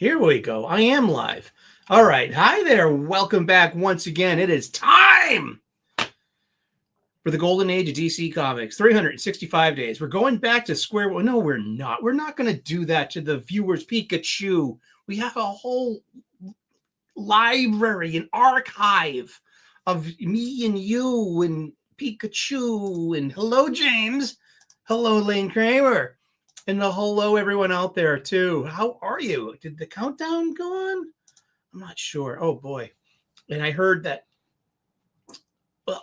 Here we go. I am live. All right. Hi there. Welcome back once again. It is time for the golden age of DC Comics. 365 days. We're going back to square one. No, we're not. We're not going to do that to the viewers. Pikachu. We have a whole library, an archive of me and you and Pikachu. And hello, James. Hello, Lane Kramer. And hello, everyone out there, too. How are you? Did the countdown go on? I'm not sure. Oh, boy. And I heard that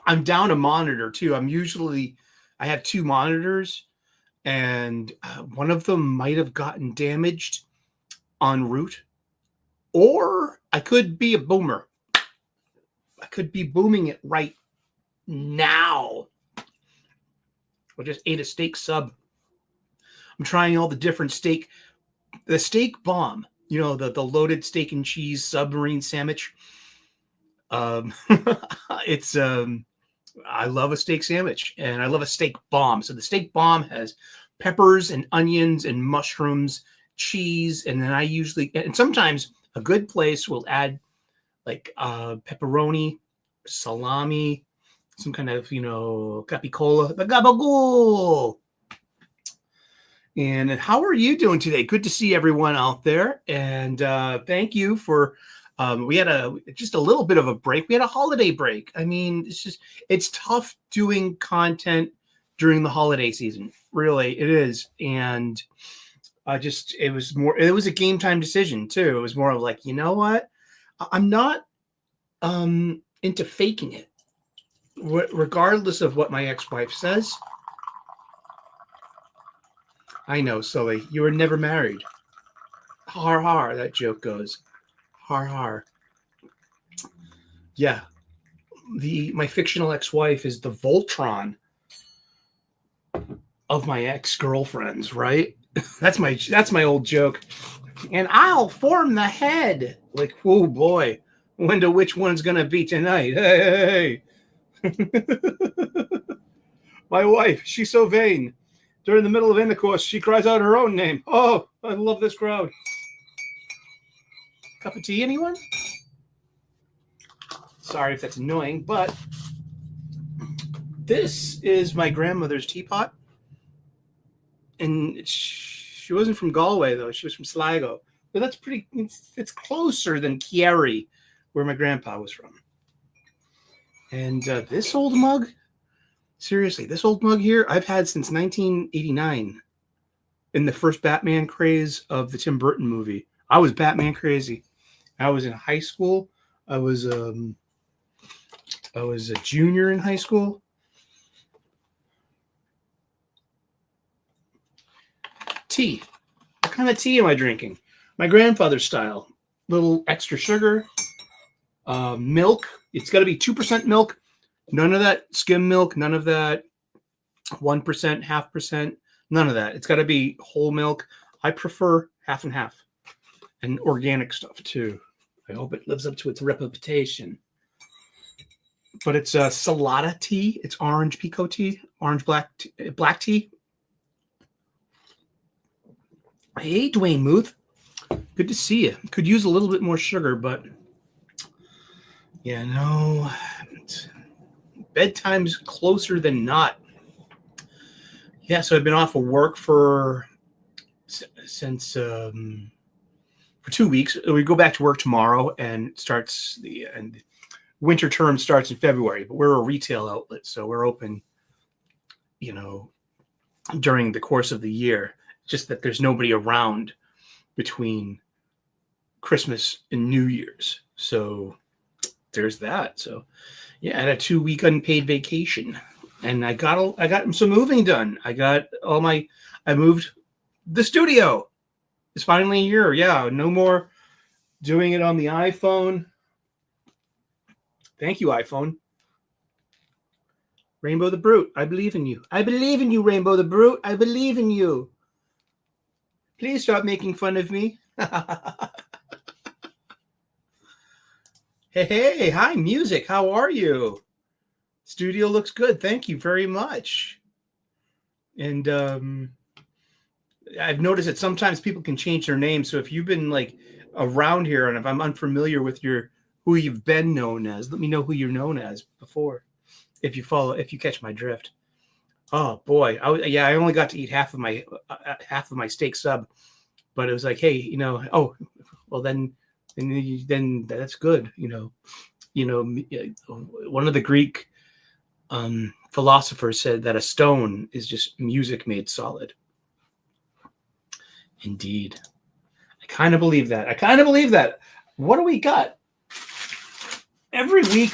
I'm down a monitor, too. I have two monitors, and one of them might have gotten damaged en route. Or I could be a boomer. I could be booming it right now. I just ate a steak sub. I'm trying all the different steak. The steak bomb, you know, the loaded steak and cheese submarine sandwich. I love a steak sandwich, and I love a steak bomb. So the steak bomb has peppers and onions and mushrooms, cheese, and then and sometimes a good place will add like pepperoni, salami, some kind of, capicola, the gabagool. And how are you doing today? Good to see everyone out there. And thank you for, we had just a little bit of a break. We had a holiday break. I mean, it's tough doing content during the holiday season. Really, it is. And it was a game time decision too. It was more of like, you know what? I'm not into faking it. Regardless of what my ex-wife says. I know, Sully. You were never married. Har har, that joke goes. Har har. Yeah. My fictional ex-wife is the Voltron of my ex-girlfriends, right? That's my old joke. And I'll form the head. Like, oh boy. Wonder which one's gonna be tonight. Hey. My wife, she's so vain. During the middle of intercourse, she cries out her own name. Oh, I love this crowd. Cup of tea, anyone? Sorry if that's annoying, but this is my grandmother's teapot. And she wasn't from Galway, though. She was from Sligo. But that's it's closer than Kerry, where my grandpa was from. And this old mug, seriously, this old mug here, I've had since 1989 in the first Batman craze of the Tim Burton movie. I was Batman crazy. I was in high school. I was a junior in high school. Tea. What kind of tea am I drinking? My grandfather's style. Little extra sugar. Milk. It's got to be 2% milk. None of that skim milk. None of that 1%, 0.5%. None of that. It's got to be whole milk. I prefer half and half. And organic stuff, too. I hope it lives up to its reputation. But it's Salada tea. It's orange pico tea. Orange black tea. Hey, Dwayne Muth. Good to see you. Could use a little bit more sugar, but... yeah, no, bedtime's closer than not. Yeah, so I've been off of work for 2 weeks. We go back to work tomorrow, and winter term starts in February. But we're a retail outlet, so we're open, during the course of the year. Just that there's nobody around between Christmas and New Year's, so. There's that. So, yeah, I had a 2-week unpaid vacation, and I got some moving done. I moved the studio. It's finally here. Yeah, no more doing it on the iPhone. Thank you, iPhone. Rainbow the Brute, I believe in you. I believe in you, Rainbow the Brute. I believe in you. Please stop making fun of me. Hey, hi, music. How are you? Studio looks good. Thank you very much. And I've noticed that sometimes people can change their name. So if you've been like around here, and if I'm unfamiliar with who you've been known as, let me know who you're known as before. If you catch my drift. Oh boy, I only got to eat half of my steak sub, but it was like, hey, oh, well then that's good, one of the Greek philosophers said that a stone is just music made solid. Indeed. I kind of believe that. What do we got? Every week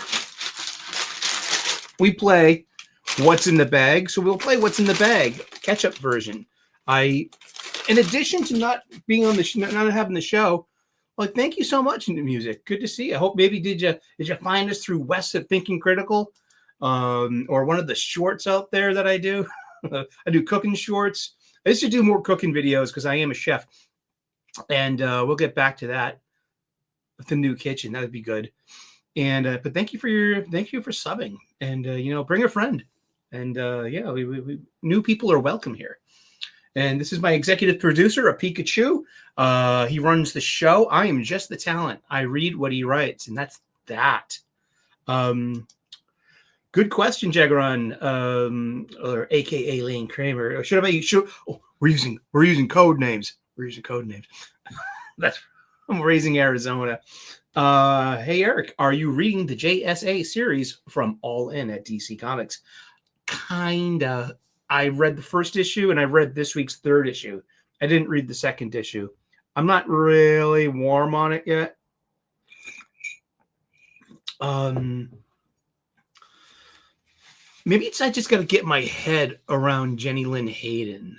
we play What's in the Bag. So we'll play What's in the Bag, catch-up version. In addition to not being on the not having the show, well, thank you so much, Music. Good to see you. I hope maybe did you find us through West at Thinking Critical, or one of the shorts out there that I do. I do cooking shorts. I used to do more cooking videos because I am a chef, and we'll get back to that with the new kitchen. That would be good. And but thank you for subbing, and bring a friend, and we new people are welcome here. And this is my executive producer, a Pikachu. He runs the show. I am just the talent. I read what he writes, and that's that. Good question, Jagaron, or AKA Lane Kramer. We're using code names. I'm raising Arizona. Hey Eric, are you reading the JSA series from All In at DC Comics? Kinda. I read the first issue and I read this week's third issue. I didn't read the second issue. I'm not really warm on it yet. Maybe I just got to get my head around Jenny Lynn Hayden.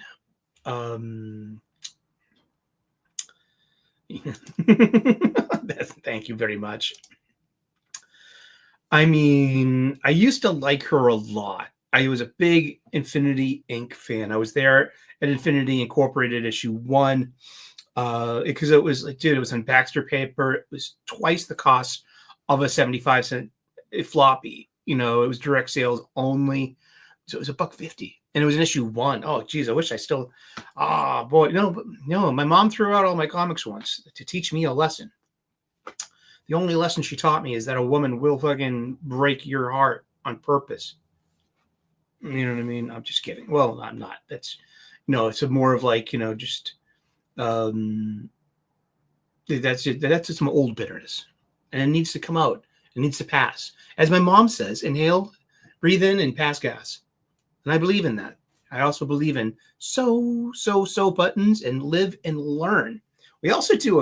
Thank you very much. I mean, I used to like her a lot. I was a big Infinity Inc. fan. I was there at Infinity Incorporated issue 1 because it was like, dude, it was on Baxter paper. It was twice the cost of a 75-cent floppy. It was direct sales only, so it was $1.50, and it was in issue 1. Oh, geez, I wish I still. Ah, boy, no. My mom threw out all my comics once to teach me a lesson. The only lesson she taught me is that a woman will fucking break your heart on purpose. You know what I mean? I'm just kidding. Well, I'm not. That's, it's more of like, just, that's just some old bitterness, and it needs to come out. It needs to pass. As my mom says, inhale, breathe in, and pass gas. And I believe in that. I also believe in so buttons and live and learn. We also do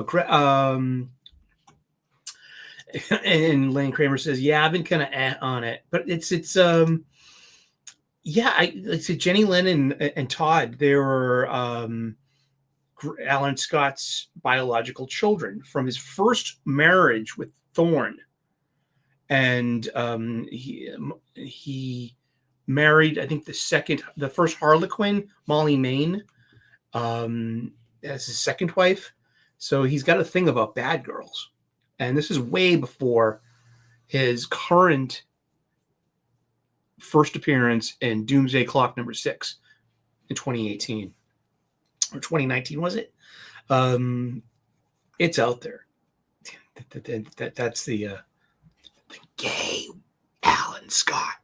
and Lane Kramer says, yeah, I've been kind of on it, but it's Jenny Lynn and Todd, they were Alan Scott's biological children from his first marriage with Thorne. And he married, I think, the first Harlequin, Molly Mayne, as his second wife. So he's got a thing about bad girls. And this is way before his current first appearance in Doomsday Clock number 6 in 2018 or 2019, was it? It's out there. That's the gay Alan Scott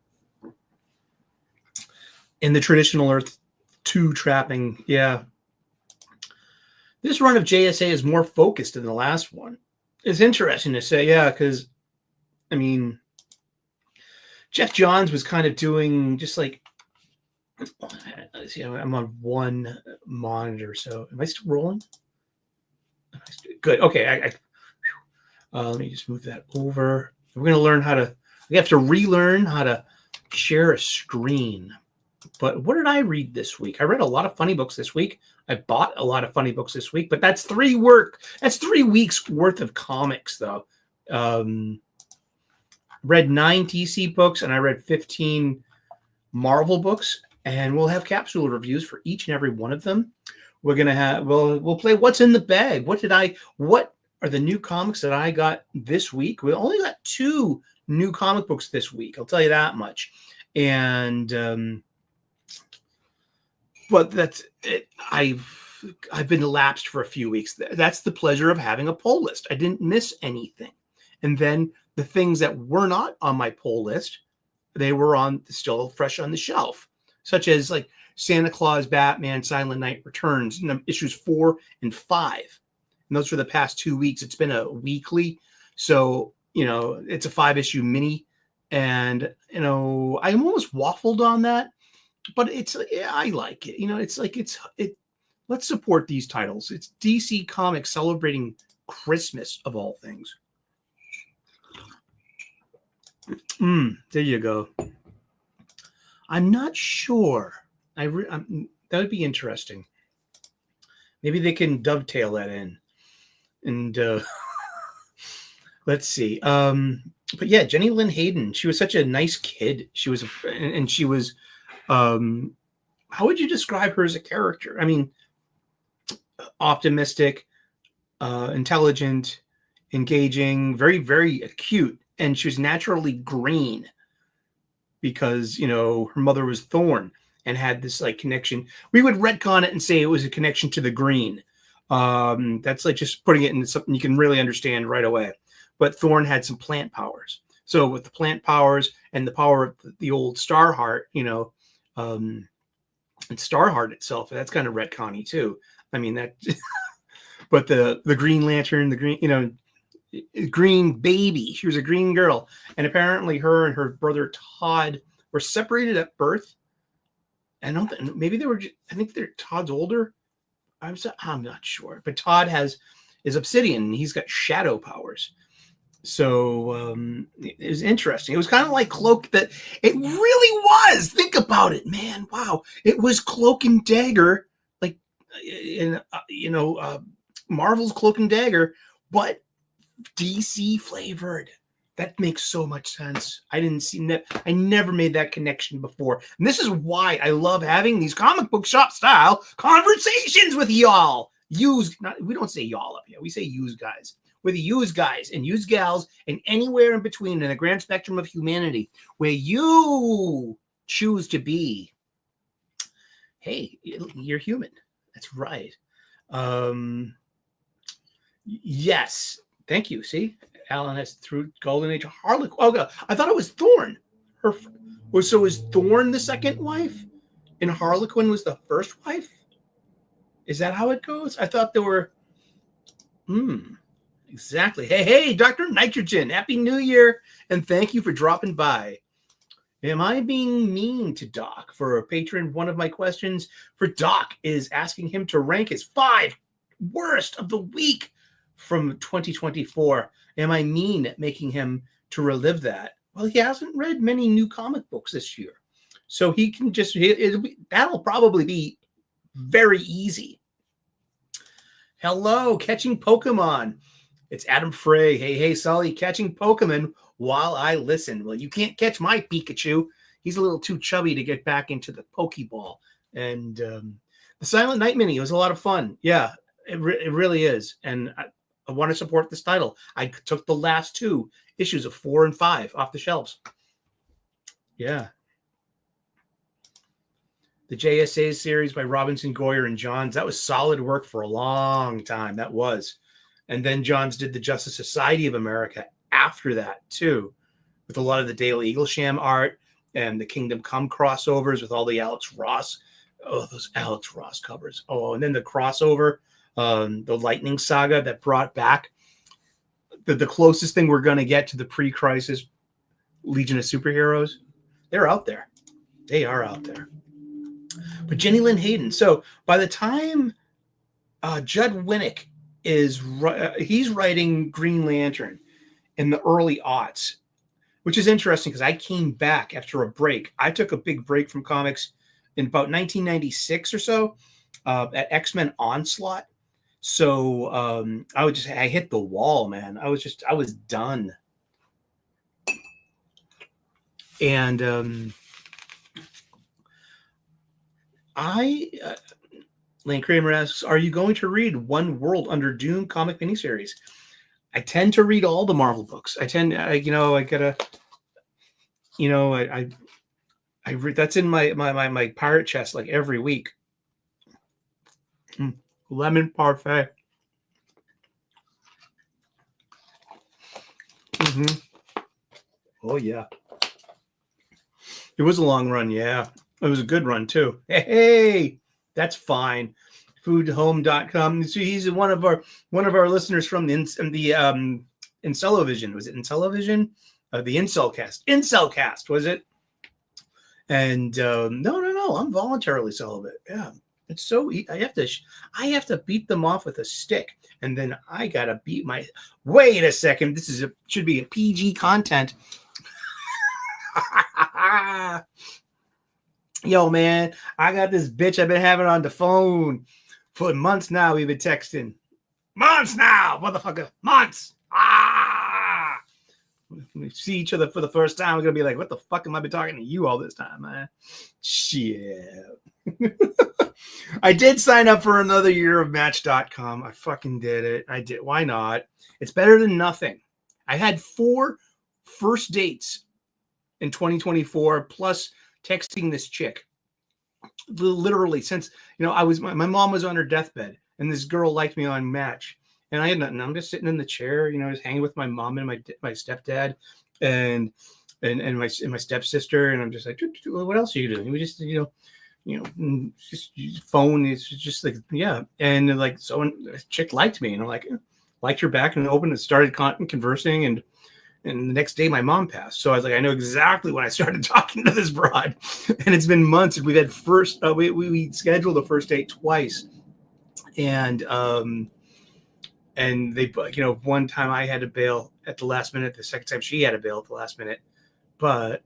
in the traditional Earth 2 trapping. Yeah, this run of JSA is more focused than the last one. It's interesting to say, yeah, because I mean, Jeff Johns was kind of doing just like, I'm on one monitor, so am I still rolling? Good. Okay. Let me just move that over. We're going to learn we have to relearn how to share a screen. But what did I read this week? I read a lot of funny books this week. I bought a lot of funny books this week, but that's 3 weeks worth of comics, though. Read 9 DC books, and I read 15 Marvel books, and we'll have capsule reviews for each and every one of them. We're going to have, we'll play What's in the Bag. What are the new comics that I got this week? We only got 2 new comic books this week. I'll tell you that much. And, but that's it. I've been lapsed for a few weeks. That's the pleasure of having a poll list. I didn't miss anything. And then the things that were not on my poll list, they were still fresh on the shelf, such as like Santa Claus, Batman, Silent Night Returns, issues 4 and 5. And those for the past 2 weeks. It's been a weekly. So, it's a 5-issue mini. And, I'm almost waffled on that. But I like it. Let's support these titles. It's DC Comics celebrating Christmas of all things. There you go. I'm not sure. That would be interesting. Maybe they can dovetail that in. And let's see. But yeah, Jenny Lynn Hayden. She was such a nice kid. She was, how would you describe her as a character? I mean, optimistic, intelligent, engaging, very, very acute. And she was naturally green because, her mother was Thorn and had this like connection. We would retcon it and say it was a connection to the green. That's like just putting it into something you can really understand right away. But Thorn had some plant powers. So with the plant powers and the power of the old Starheart, and Starheart itself, that's kind of retconny too. I mean that, but the Green Lantern, the green, green baby. She was a green girl, and apparently her and her brother Todd were separated at birth. And maybe they were. I think Todd's older. I'm not sure, but Todd is obsidian, and he's got shadow powers. So it was interesting. It was kind of like Cloak. That it really was. Think about it, man. Wow, it was Cloak and Dagger, like in Marvel's Cloak and Dagger, but DC flavored. That makes so much sense. I never made that connection before. And this is why I love having these comic book shop style conversations with y'all. We don't say y'all up here. We say yous guys. We're the yous guys and yous gals and anywhere in between in the grand spectrum of humanity where you choose to be. Hey, you're human. That's right. Yes. Thank you. See, Alan has through Golden Age Harlequin. Oh, God. I thought it was Thorn. So was Thorn the second wife, and Harlequin was the first wife? Is that how it goes? I thought there were. Exactly. Hey, Dr. Nitrogen. Happy New Year, and thank you for dropping by. Am I being mean to Doc? For a patron, one of my questions for Doc is asking him to rank his 5 worst of the week from 2024. Am I mean at making him to relive that? Well, he hasn't read many new comic books this year. So he can just, that'll probably be very easy. Hello, catching Pokemon. It's Adam Frey. Hey, Sully, catching Pokemon while I listen. Well, you can't catch my Pikachu. He's a little too chubby to get back into the Pokeball. And the Silent Night mini was a lot of fun. Yeah, it really is. And I want to support this title. I took the last 2 issues of 4 and 5 off the shelves. Yeah. The JSA series by Robinson, Goyer, and Johns. That was solid work for a long time. That was. And then Johns did the Justice Society of America after that, too, with a lot of the Dale Eaglesham art and the Kingdom Come crossovers with all the Alex Ross. Oh, those Alex Ross covers. Oh, and then the crossover, the Lightning Saga that brought back the closest thing we're going to get to the pre-crisis Legion of Superheroes. They're out there. They are out there. But Jenny Lynn Hayden. So by the time Judd Winnick he's writing Green Lantern in the early aughts, which is interesting because I came back after a break. I took a big break from comics in about 1996 or so at X-Men Onslaught. So I hit the wall, man. I was done. And Lane Kramer asks, are you going to read One World Under Doom comic miniseries? I tend to read all the Marvel books. I read, that's in my pirate chest like every week. lemon parfait. Oh, yeah. It was a long run, yeah. It was a good run, too. Hey, that's fine. Foodhome.com. So he's one of our listeners from the Incellovision. Was it Incellovision? The Incelcast. Incelcast, was it? And no, I'm voluntarily celibate. Yeah. It's so I have to beat them off with a stick, and then I gotta beat my. Wait a second, this should be a PG content. Yo, man, I got this bitch I've been having on the phone for months now. We've been texting months now, motherfucker, months. When we see each other for the first time, we're gonna be like, "What the fuck am I been talking to you all this time, man?" Shit. I did sign up for another year of Match.com. I fucking did it. I did. Why not? It's better than nothing. I had 4 first dates in 2024, plus texting this chick. Literally, since my mom was on her deathbed, and this girl liked me on Match, and I had nothing. I'm just sitting in the chair, just hanging with my mom and my stepdad, and my stepsister, and I'm just like, what else are you doing? We just just use phone. It's just like, yeah. And like, so a chick liked me, and I'm like, liked her back, and opened and started conversing, and the next day my mom passed. So I was like, I know exactly when I started talking to this broad, and it's been months. And we've had we scheduled the first date twice, and they, one time I had to bail at the last minute. The second time she had to bail at the last minute. But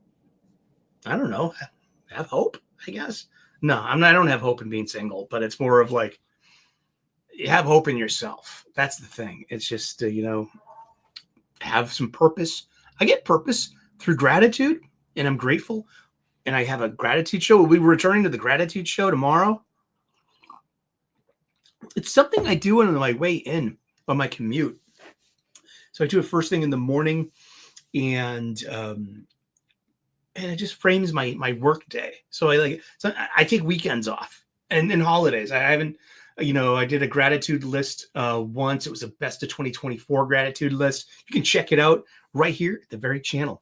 I don't know, have hope, I guess. No, I don't have hope in being single, but it's more of like, you have hope in yourself. That's the thing. It's just, have some purpose. I get purpose through gratitude, and I'm grateful. And I have a gratitude show. We'll be returning to the gratitude show tomorrow. It's something I do on my way in on my commute. So I do it first thing in the morning, and it just frames my work day. So I take weekends off and holidays. I haven't, I did a gratitude list once. It was a best of 2024 gratitude list. You can check it out right here at the very channel.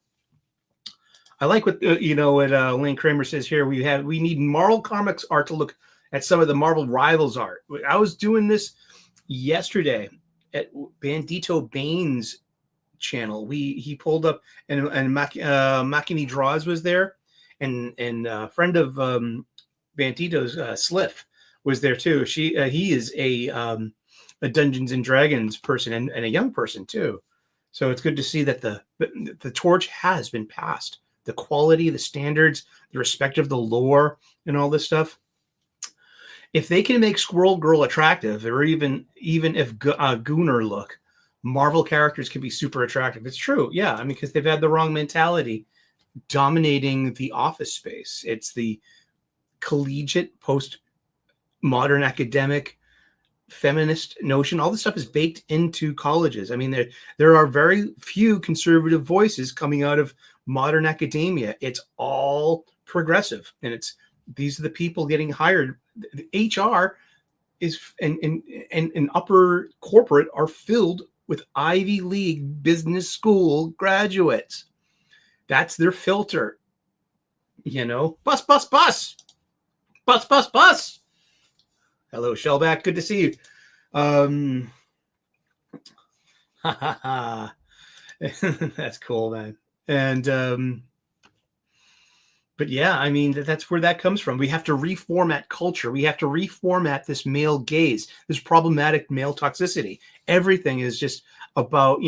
I like what Lane Kramer says here. We need Marvel Comics art to look at some of the Marvel Rivals art. I was doing this yesterday at Bandito Bane's channel. He pulled up, and Makini Draws was there, and a friend of Bandito's, Sliff, was there too. He is a Dungeons and Dragons person, and a young person too. So it's good to see that the torch has been passed. The quality, the standards, the respect of the lore, and all this stuff. If they can make Squirrel Girl attractive, or even if Gooner look, Marvel characters can be super attractive. It's true, yeah. I mean, because they've had the wrong mentality dominating the office space. It's the collegiate, post-modern academic, feminist notion. All this stuff is baked into colleges. I mean, there are very few conservative voices coming out of modern academia. It's all progressive, and these are the people getting hired. The HR is and upper corporate are filled with Ivy League business school graduates. That's their filter. Bus, bus, bus. Bus, bus, bus. Hello, Shellback. Good to see you. That's cool, man. And but yeah, I mean, that's where that comes from. We have to reformat culture. We have to reformat this male gaze, this problematic male toxicity. Everything is just about,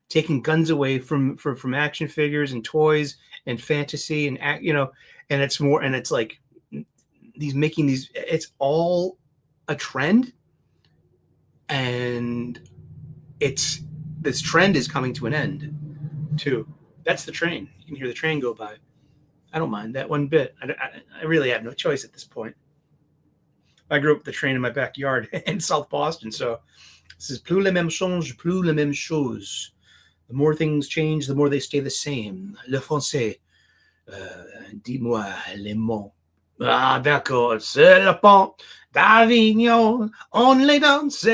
taking guns away from action figures and toys and fantasy and and it's more, and it's like it's all a trend, and this trend is coming to an end too. That's the train. You can hear the train go by. I don't mind that one bit. I really have no choice at this point. I grew up with the train in my backyard in South Boston, so this is plus la même chose, plus la même chose. The more things change, the more they stay the same. Le français, dis-moi les mots. Ah, d'accord, c'est le pont d'Avignon. On les danse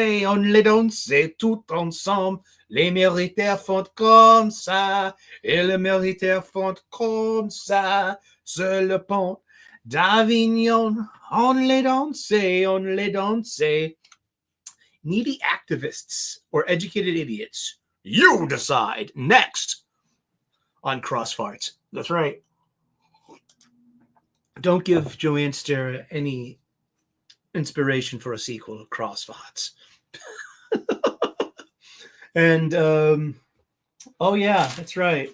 tout ensemble. Les militaires font comme ça, et les militaires font comme ça. C'est le pont d'Avignon. On les danse. Needy activists or educated idiots? You decide. Next on Crossfarts. That's right. Don't give Joanne Stera any inspiration for a sequel of Crossfarts. And oh yeah, that's right.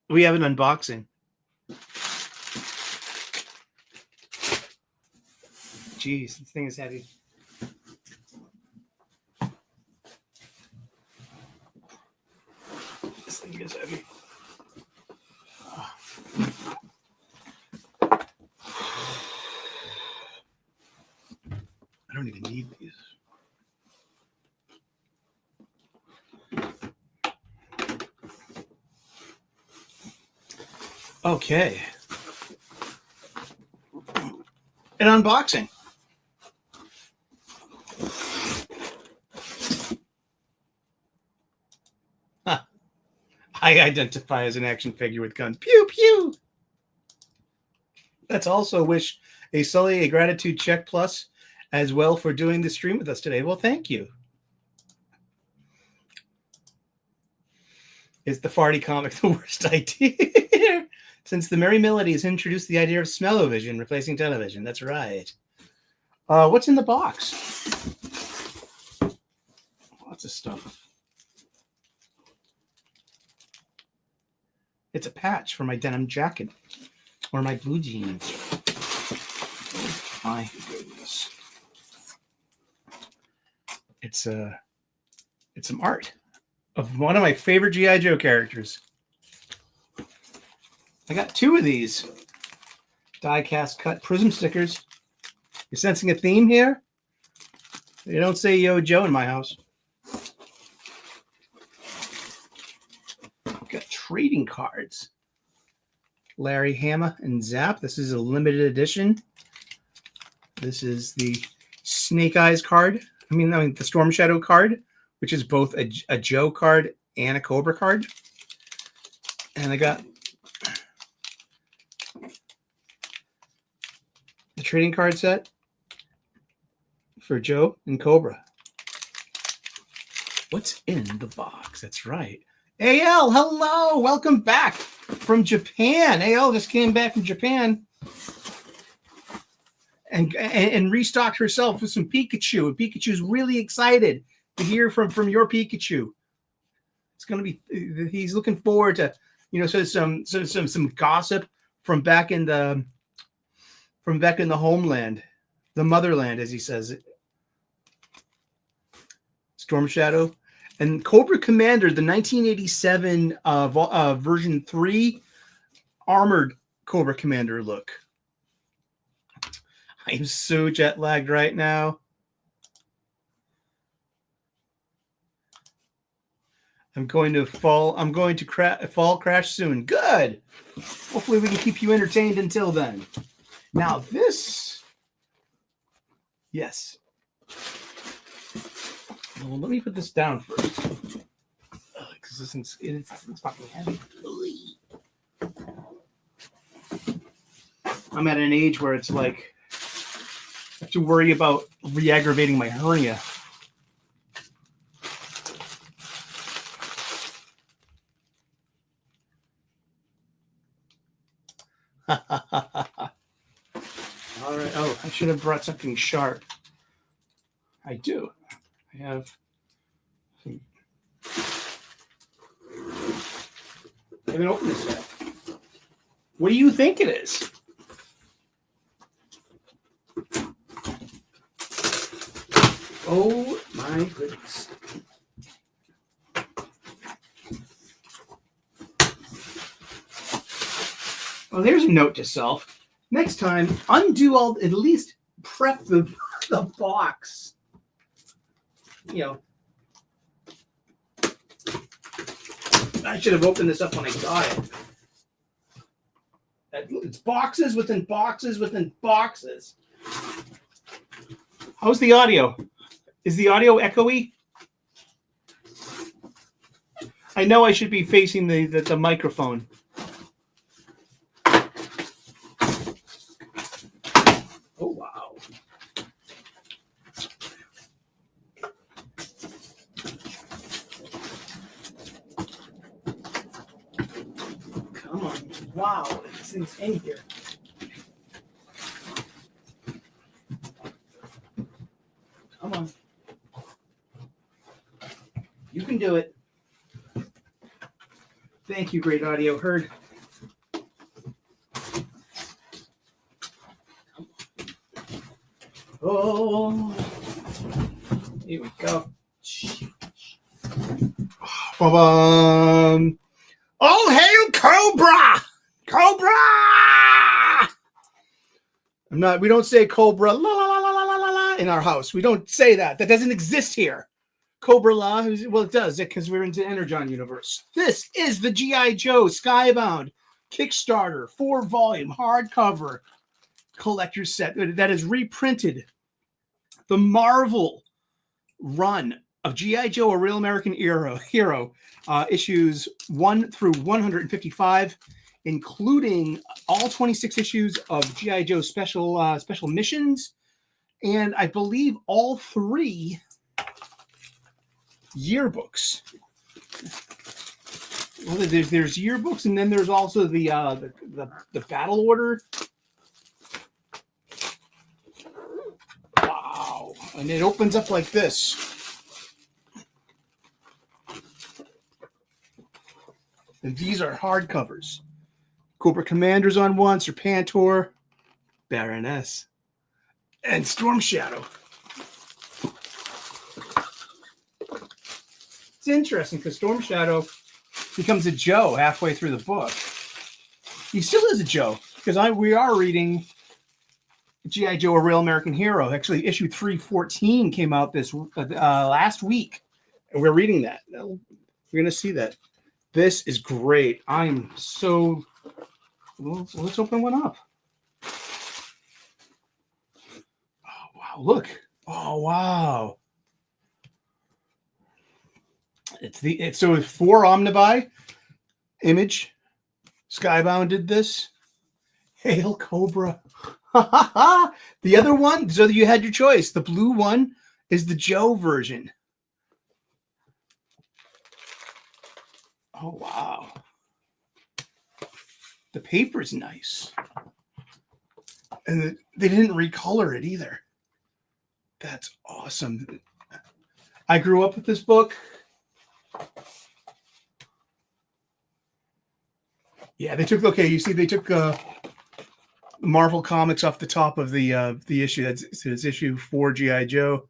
We have an unboxing. Jeez, this thing is heavy. This thing is heavy. I don't even need these. Okay. An unboxing. Huh. I identify as an action figure with guns. Pew, pew. Let's also wish a Sully a gratitude check plus as well for doing the stream with us today. Well, thank you. Is the farty comic the worst idea? Since the Merry Melodies introduced the idea of smell-o-vision replacing television. That's right. What's in the box? Lots of stuff. It's a patch for my denim jacket or my blue jeans. Oh, my goodness. It's some art of one of my favorite G.I. Joe characters. I got 2 of these die-cast cut prism stickers. You're sensing a theme here? You don't say Yo Joe in my house. Got trading cards. Larry Hama and Zap. This is a limited edition. This is the Snake Eyes card. I mean the Storm Shadow card, which is both a Joe card and a Cobra card. And I got the trading card set for Joe and Cobra. What's in the box? That's right. AL, hello. Welcome back from Japan. AL just came back from Japan and restocked herself with some Pikachu. And Pikachu's really excited to hear from your Pikachu. It's going to be, he's looking forward to, some gossip from back in the homeland, the motherland, as he says it. Storm Shadow and Cobra Commander, the 1987 version 3 armored Cobra Commander look. I'm so jet lagged right now. I'm going to fall crash soon. Good. Hopefully we can keep you entertained until then. Now this, yes. Well, let me put this down first, because this thing's it's fucking heavy. I'm at an age where it's like I have to worry about re-aggravating my hernia. All right. Oh, I should have brought something sharp. I do. I have some. I haven't opened this yet. What do you think it is? Oh my goodness. Well, there's a note to self. Next time, undo all, at least prep the box. I should have opened this up when I got it. It's boxes within boxes within boxes. How's the audio? Is the audio echoey? I know I should be facing the microphone. Oh, wow. Come on. Wow, this thing's in here. Come on. You can do it. Thank you, great audio herd. Oh, here we go. Ba-bum. All hail Cobra! Cobra! We don't say Cobra la la la la la la la in our house. We don't say that. That doesn't exist here. Cobra La, well, it does, because we're into Energon universe. This is the G.I. Joe Skybound Kickstarter 4-volume hardcover collector's set that is reprinted the Marvel run of G.I. Joe, A Real American Hero, issues 1 through 155, including all 26 issues of G.I. Joe special missions, and I believe all 3 yearbooks. Well, there's yearbooks, and then there's also the battle order. Wow! And it opens up like this. And these are hardcovers. Cobra Commander's on one, Serpentor, Baroness, and Storm Shadow. It's interesting because Storm Shadow becomes a Joe halfway through the book. He still is a Joe because we are reading G.I. Joe, A Real American Hero. Actually, issue 314 came out this last week, and we're reading that. We're going to see that. This is great. I'm so... Well, let's open one up. Oh, wow. Look. Oh, wow. It's 4 Omnibuy. Image. Skybound did this. Hail Cobra. The other one, so you had your choice. The blue one is the Joe version. Oh, wow. The paper's nice. And they didn't recolor it either. That's awesome. I grew up with this book. Yeah, they took Marvel Comics off the top of the issue. It's issue 4 G.I. Joe.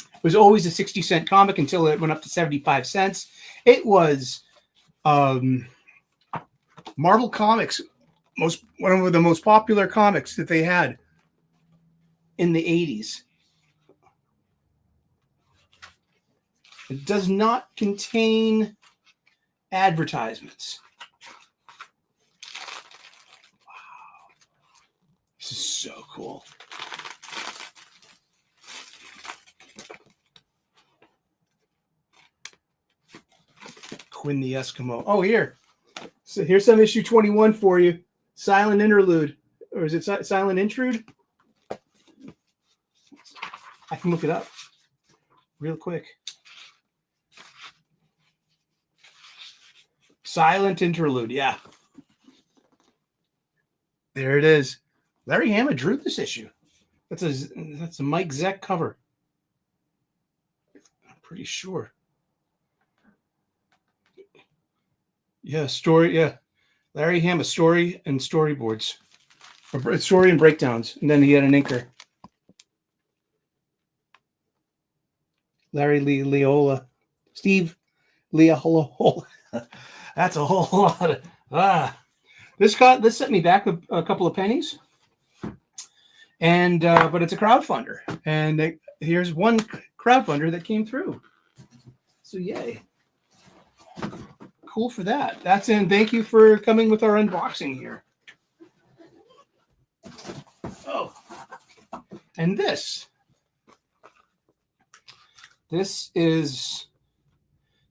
It was always a 60-cent comic until it went up to 75 cents. It was Marvel Comics, one of the most popular comics that they had in the 80s. It does not contain advertisements. Wow. This is so cool. Quinn the Eskimo. Oh, here. So here's some issue 21 for you. Silent Interlude. Or is it Silent Intrude? I can look it up real quick. Silent Interlude, yeah. There it is. Larry Hama drew this issue. That's a Mike Zeck cover. I'm pretty sure. Yeah, story. Yeah, Larry Hama, story and storyboards, or story and breakdowns, and then he had an inker. Larry Leola, Steve Leola. That's a whole lot of This set me back a couple of pennies, and but it's a crowdfunder, and here's one crowdfunder that came through. So yay. cool for that. That's in. Thank you for coming with our unboxing here. Oh, and this is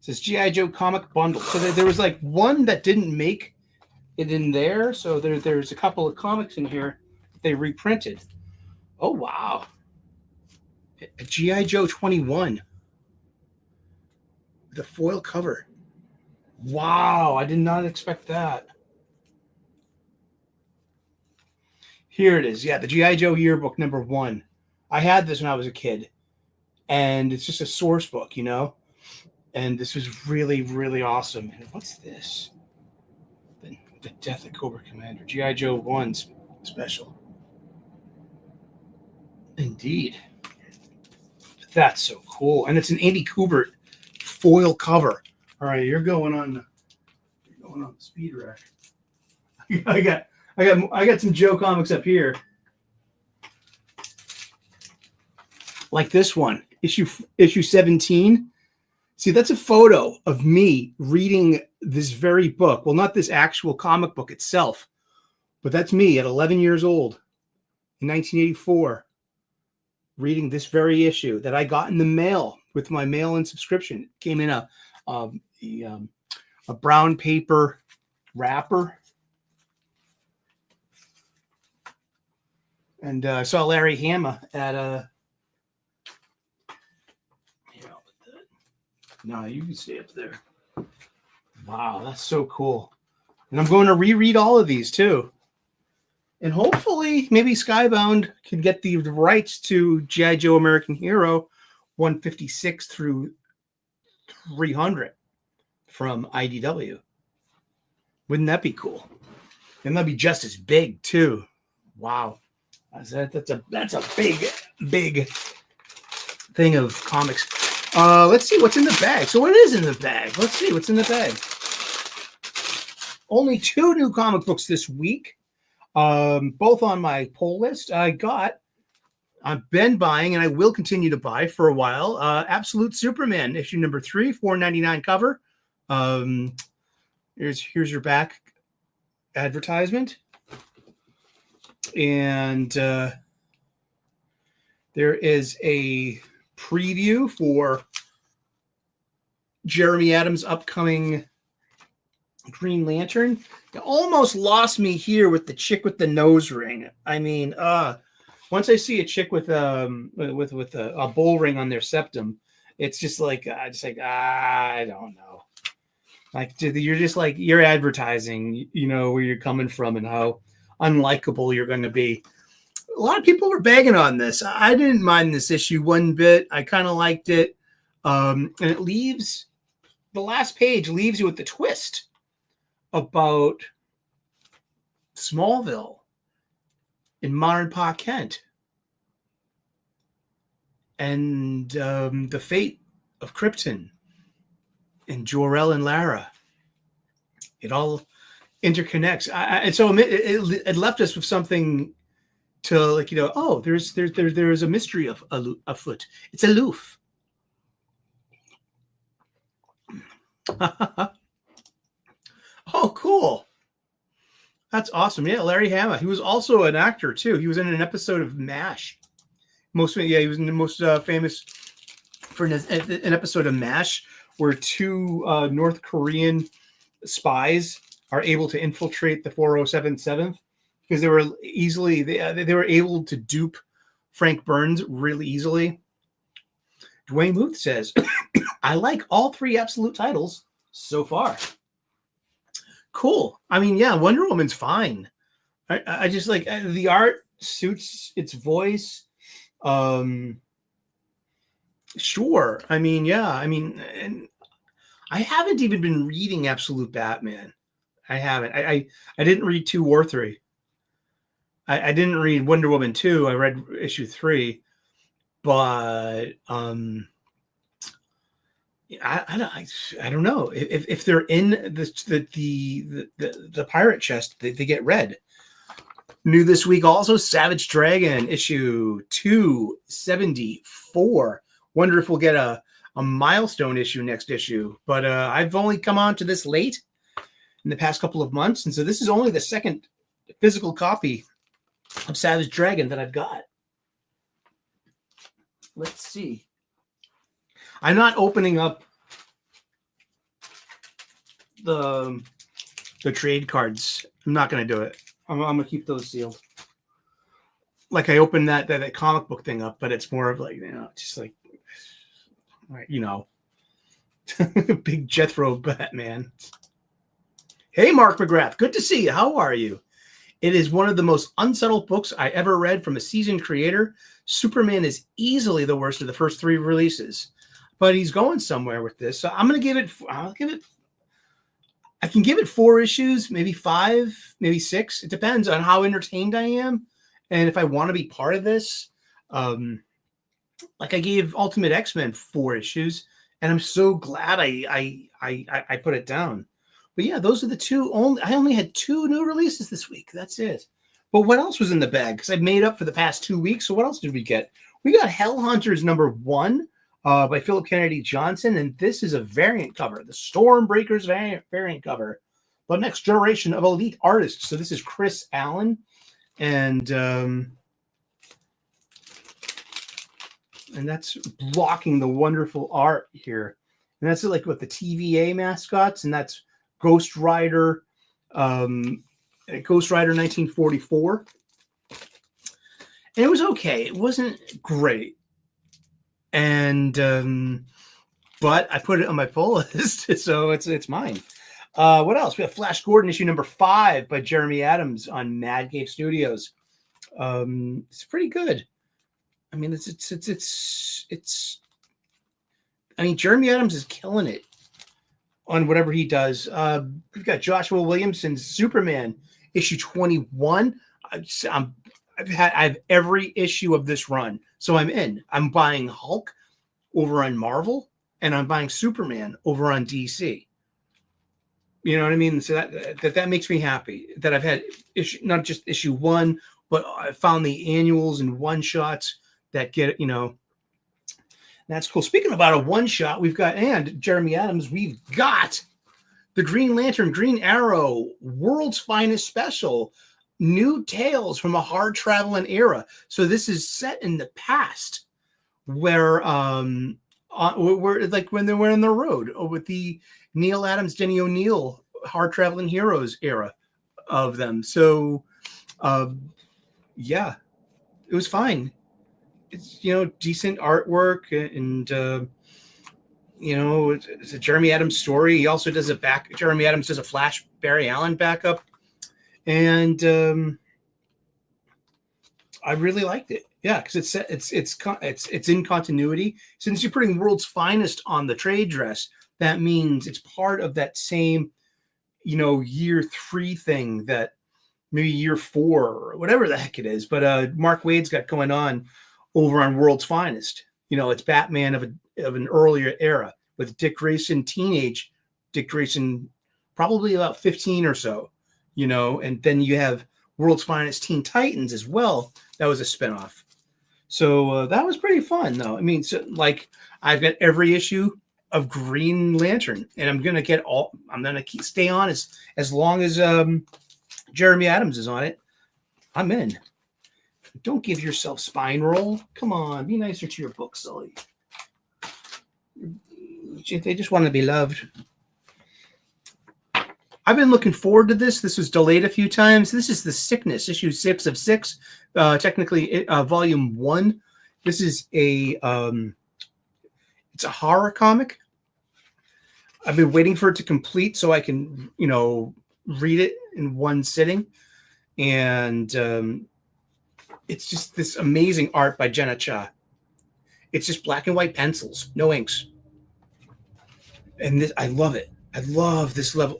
this G.I. Joe comic bundle. So there was like one that didn't make it in there. So there's a couple of comics in here they reprinted. Oh, wow. A G.I. Joe 21 with a foil cover. Wow, I did not expect that. Here it is. Yeah, the G.I. Joe yearbook #1. I had this when I was a kid. And it's just a source book, you know? And this was really, really awesome. And what's this? The Death of Cobra Commander. G.I. Joe 1 special. Indeed. That's so cool. And it's an Andy Kubert foil cover. All right, you're going on the speed rack. I got some Joe comics up here. Like this one, issue 17. See, that's a photo of me reading this very book. Well, not this actual comic book itself, but that's me at 11 years old in 1984, reading this very issue that I got in the mail with my mail-in subscription. It came in a brown paper wrapper. And I saw Larry Hama at no, you can stay up there. Wow, that's so cool. And I'm going to reread all of these too. And hopefully maybe Skybound can get the rights to G.I. Joe American Hero 156 through 300 from IDW. Wouldn't that be cool? And that'd be just as big too. Wow. That's a big thing of comics. Let's see what's in the bag. So what is in the bag? Let's see what's in the bag. Only 2 new comic books this week, both on my pull list. I've been buying, and I will continue to buy for a while, Absolute Superman, issue #3, $4.99 cover. Here's your back advertisement. And there is a preview for Jeremy Adams' upcoming Green Lantern. You almost lost me here with the chick with the nose ring. I mean, once I see a chick with a bull ring on their septum, it's just like I don't know. Like you're just like you're advertising, you know, where you're coming from and how unlikable you're going to be. A lot of people were bagging on this. I didn't mind this issue one bit. I kind of liked it. And it leaves, the last page leaves you with the twist about Smallville in modern Pa Kent and the fate of Krypton and Jor-El and Lara. It all interconnects. And so it left us with something to, like, you know, oh, there's a mystery afoot. It's aloof. Oh, cool. That's awesome. Yeah, Larry Hama. He was also an actor too. He was in an episode of MASH. He was in the most famous for an episode of MASH where 2 North Korean spies are able to infiltrate the 4077th. Because they were able to dupe Frank Burns really easily. Dwayne Booth says, I like all 3 Absolute titles so far. Cool. I mean, yeah, Wonder Woman's fine. I just like the art suits its voice. Sure. I mean, yeah. I mean, and I haven't even been reading Absolute Batman. I haven't. I didn't read 2 or 3. I didn't read Wonder Woman 2. I read issue 3, but I don't know if they're in the pirate chest. They get read. New this week also, Savage Dragon issue 274. Wonder if we'll get a a milestone issue next issue. But I've only come on to this late in the past couple of months. And so this is only the second physical copy of Savage Dragon that I've got. Let's see. I'm not opening up the trade cards. I'm not going to do it. I'm going to keep those sealed. Like I opened that comic book thing up, but it's more of like, just like, big Jethro Batman. Hey, Mark McGrath. Good to see you. How are you? It is one of the most unsettled books I ever read from a seasoned creator. Superman is easily the worst of the first 3 releases, but he's going somewhere with this. So I'm going to give it, I can give it 4 issues, maybe 5, maybe 6. It depends on how entertained I am. And if I want to be part of this, like I gave Ultimate X-Men 4 issues, and I'm so glad I put it down. But yeah, those are the 2 only. I only had 2 new releases this week. That's it. But what else was in the bag? Because I've made up for the past 2 weeks. So what else did we get? We got Hell Hunters #1 by Philip Kennedy Johnson, and this is a variant cover, the Stormbreakers variant cover, the next generation of elite artists. So this is Chris Allen, and that's blocking the wonderful art here. And that's like with the TVA mascots, and that's Ghost Rider, Ghost Rider 1944. And it was okay. It wasn't great. And but I put it on my pull list, so it's mine. What else? We have Flash Gordon issue #5 by Jeremy Adams on Mad Cave Studios. It's pretty good. I mean, it's. I mean, Jeremy Adams is killing it on whatever he does. We've got Joshua Williamson's Superman issue 21. I have every issue of this run, so I'm in. I'm buying Hulk over on Marvel, and I'm buying Superman over on DC. You know what I mean? So that makes me happy that I've had not just issue 1, but I found the annuals and one shots that get, that's cool. Speaking about a one shot, we've got, and Jeremy Adams, we've got the Green Lantern, Green Arrow, World's Finest Special, new tales from a hard traveling era. So this is set in the past where like when they were on the road with the Neil Adams, Denny O'Neil hard traveling heroes era of them. So yeah, it was fine. It's, decent artwork, and it's a Jeremy Adams story. He also does Jeremy Adams does a Flash Barry Allen backup, and I really liked it. Yeah, because it's in continuity. Since you're putting World's Finest on the trade dress, that means it's part of that same, year 3 thing that maybe year 4 or whatever the heck it is. But Mark Waid's got going on over on World's Finest. It's Batman of an earlier era with Dick Grayson, teenage Dick Grayson, probably about 15 or so, and then you have World's Finest Teen Titans as well. That was a spinoff. So that was pretty fun, though. I mean, so, like, I've got every issue of Green Lantern, and I'm going to stay on as long as Jeremy Adams is on it. I'm in. Don't give yourself spine roll. Come on, be nicer to your book, Sully. They just want to be loved. I've been looking forward to this. This was delayed a few times. This is The Sickness, issue 6 of 6, technically volume 1. This is it's a horror comic. I've been waiting for it to complete so I can, read it in one sitting. And it's just this amazing art by Jenna Cha. It's just black and white pencils, no inks. And I love it. I love this level.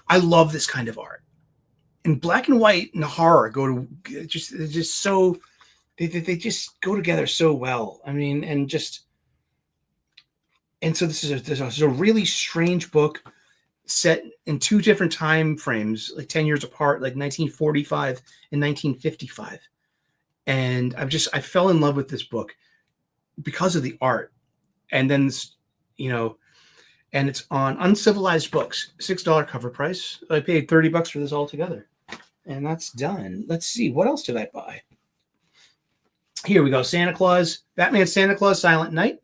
I love this kind of art. And black and white and horror they just go together so well. I mean, and so this is a really strange book set in 2 different time frames, like 10 years apart, like 1945 and 1955. And I fell in love with this book because of the art. And then, you know, and it's on Uncivilized Books, $6 cover price. I paid $30 for this altogether. And that's done. Let's see. What else did I buy? Here we go. Santa Claus, Batman Santa Claus Silent Night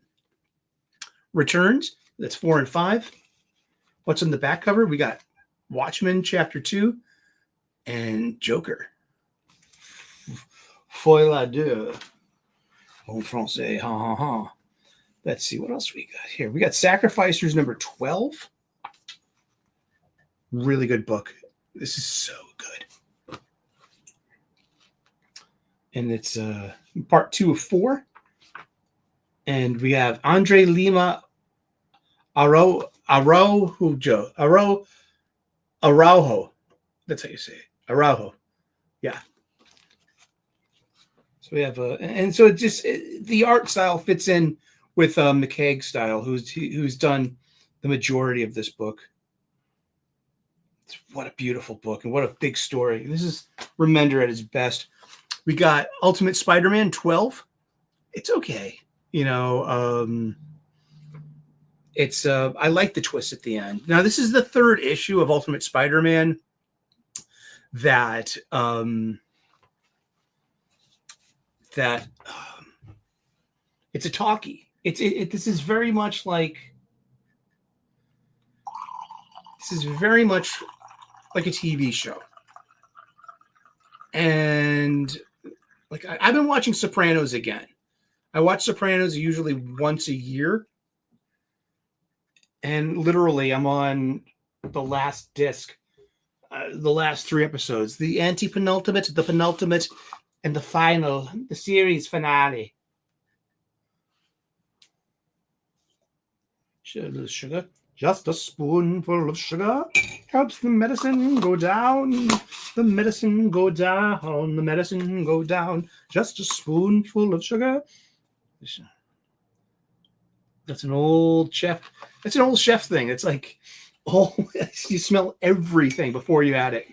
returns. That's 4 and 5. What's on the back cover? We got Watchmen Chapter 2 and Joker. Folie à deux. En français. Ha ha ha. Let's see. What else we got here? We got Sacrificers number 12. Really good book. This is so good. And it's part 2 of 4. And we have Andre Lima Araujo. That's how you say it. Araujo. Yeah. So we have and so it just the art style fits in with McCaig's style, who's done the majority of this book. What a beautiful book and what a big story. This is Remender at his best. We got Ultimate Spider-Man 12. It's okay. You know, it's I like the twist at the end. Now, this is the 3rd issue of Ultimate Spider-Man that it's a talkie. This is very much like a TV show. And like I've been watching Sopranos again. I watch Sopranos usually once a year. And literally I'm on the last disc, the last 3 episodes, the anti-penultimate, the penultimate, and the final, the series finale. Sugar, just a spoonful of sugar helps the medicine go down. The medicine go down. The medicine go down. Just a spoonful of sugar. That's an old chef. That's an old chef thing. It's like, oh, you smell everything before you add it.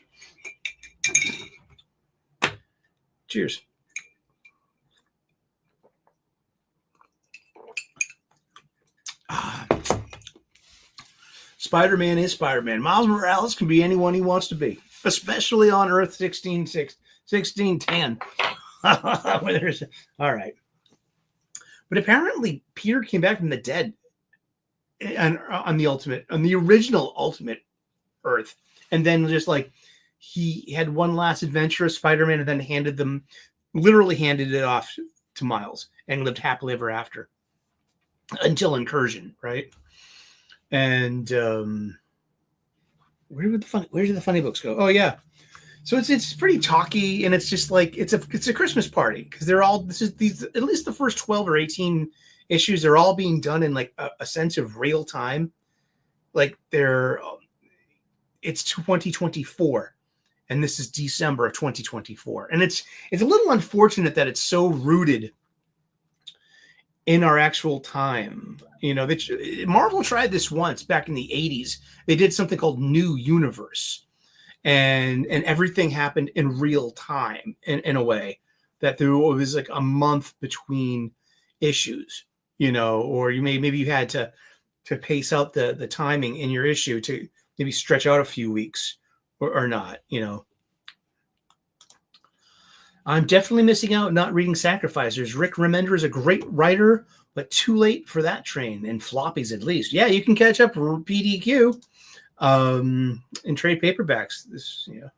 Cheers. Spider-Man is Spider-Man. Miles Morales can be anyone he wants to be, especially on Earth 1610. All right. But apparently Peter came back from the dead and on the original Ultimate Earth. And then just like he had one last adventure of Spider-Man and then literally handed it off to Miles and lived happily ever after until Incursion, right? And where did the funny books go? Oh yeah. So it's pretty talky, and it's just like it's a Christmas party because they're all these at least the first 12 or 18 issues are all being done in like a sense of real time, like it's 2024, and this is December of 2024, and it's a little unfortunate that it's so rooted in our actual time. You know, Marvel tried this once back in the 80s. They did something called New Universe. And everything happened in real time in a way that there was like a month between issues, you know, or maybe you had to pace out the timing in your issue to maybe stretch out a few weeks or not, you know. I'm definitely missing out not reading Sacrificers. Rick Remender is a great writer, but too late for that train, and floppies at least. Yeah, you can catch up PDQ. In trade paperbacks. This, you know,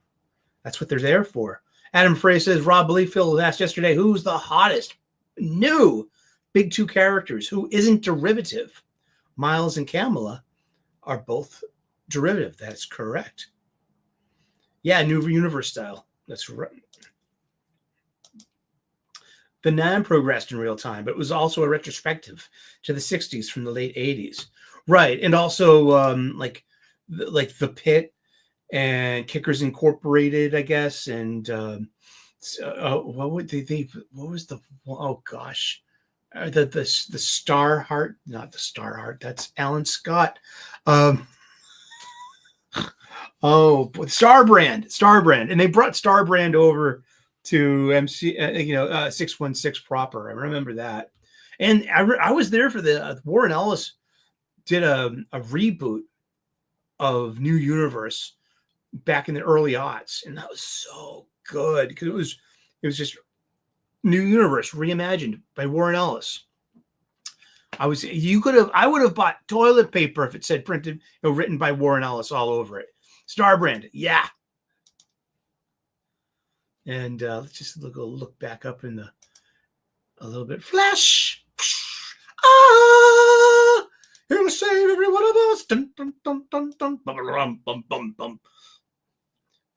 that's what they're there for. Adam Frey says Rob Liefeld asked yesterday, who's the hottest new big 2 characters who isn't derivative? Miles and Kamala are both derivative. That's correct. Yeah, New Universe style. That's right. The Nam progressed in real time, but it was also a retrospective to the 60s from the late 80s. Right. And also like the Pit and Kickers Incorporated, I what would what was the, oh gosh, the Star Heart, not the Star Heart, that's Alan Scott. Starbrand, and they brought Starbrand over to MC 616 proper. I remember that. And I was there for the Warren Ellis did a reboot of New Universe back in the early aughts, and that was so good because it was just New Universe reimagined by Warren Ellis. I would have bought toilet paper if it said printed, written by Warren Ellis all over it. Star brand, yeah. And let's just look back up in a little bit. Flash, here to save every one of us. Dun, dun, dun, dun, dun. Bum, bum, bum, bum.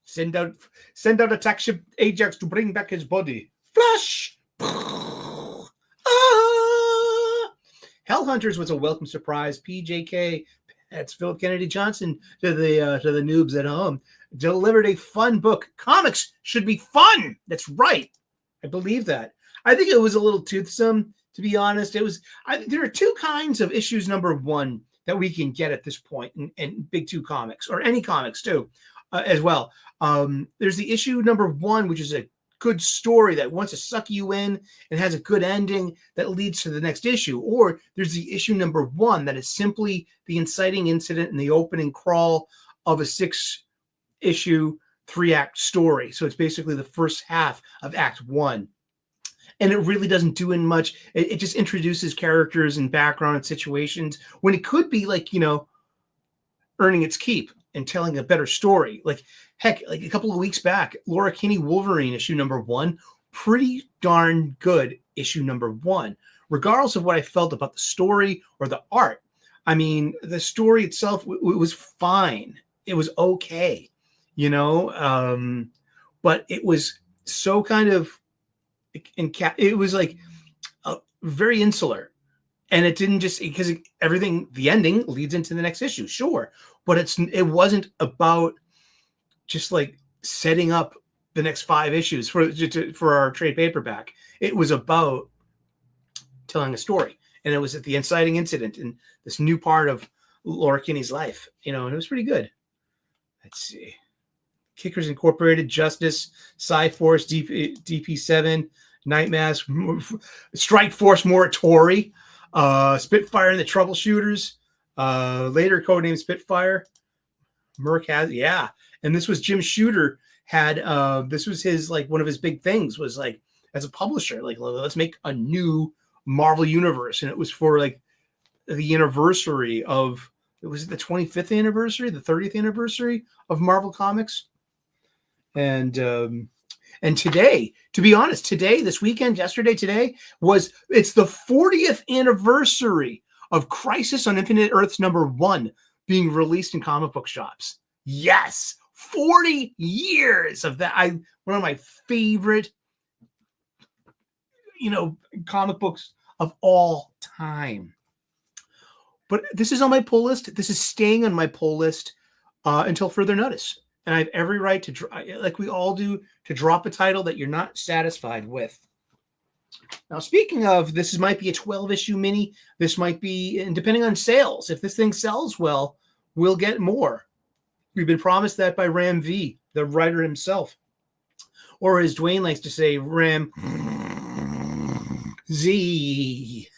Send out attack ship Ajax to bring back his body. Flash. Hellhunters was a welcome surprise. PJK, that's Philip Kennedy Johnson to the noobs at home. Delivered a fun book. Comics should be fun. That's right. I believe that. I think it was a little toothsome, to be honest. There are two kinds of issues number 1 that we can get at this point in Big Two comics, or any comics too, as well. There's the issue number 1, which is a good story that wants to suck you in and has a good ending that leads to the next issue. Or there's the issue number 1 that is simply the inciting incident in the opening crawl of a 6-issue 3-act story. So it's basically the first half of Act 1. And it really doesn't do in much. It just introduces characters and background and situations when it could be like, earning its keep and telling a better story. Like, heck, like a couple of weeks back, Laura Kinney Wolverine issue number 1, pretty darn good issue number 1, regardless of what I felt about the story or the art. I mean, the story itself, it was fine. It was okay, but it was so kind of, it was like very insular. And it didn't just, because the ending leads into the next issue, sure. But it wasn't about just like setting up the next 5 issues for our trade paperback. It was about telling a story. And it was at the inciting incident in this new part of Laura Kinney's life, and it was pretty good. Let's see. Kickers Incorporated, Justice, Cyforce, DP7, Nightmask, Strike Force Moratori, Spitfire and the Troubleshooters, later codename Spitfire. Merc has, yeah. And this was Jim Shooter had, this was his, like, one of his big things was like, as a publisher, like, let's make a new Marvel universe. And it was for like the anniversary of, it was the 25th anniversary, the 30th anniversary of Marvel Comics. And today, to be honest, this weekend, yesterday, today it's the 40th anniversary of Crisis on Infinite Earths #1 being released in comic book shops. Yes, 40 years of that. One of my favorite, comic books of all time. But this is on my pull list. This is staying on my pull list until further notice. And I have every right to, like we all do, to drop a title that you're not satisfied with. Now, speaking of, this might be a 12-issue mini. This might be, and depending on sales, if this thing sells well, we'll get more. We've been promised that by Ram V, the writer himself. Or as Dwayne likes to say, Ram Z.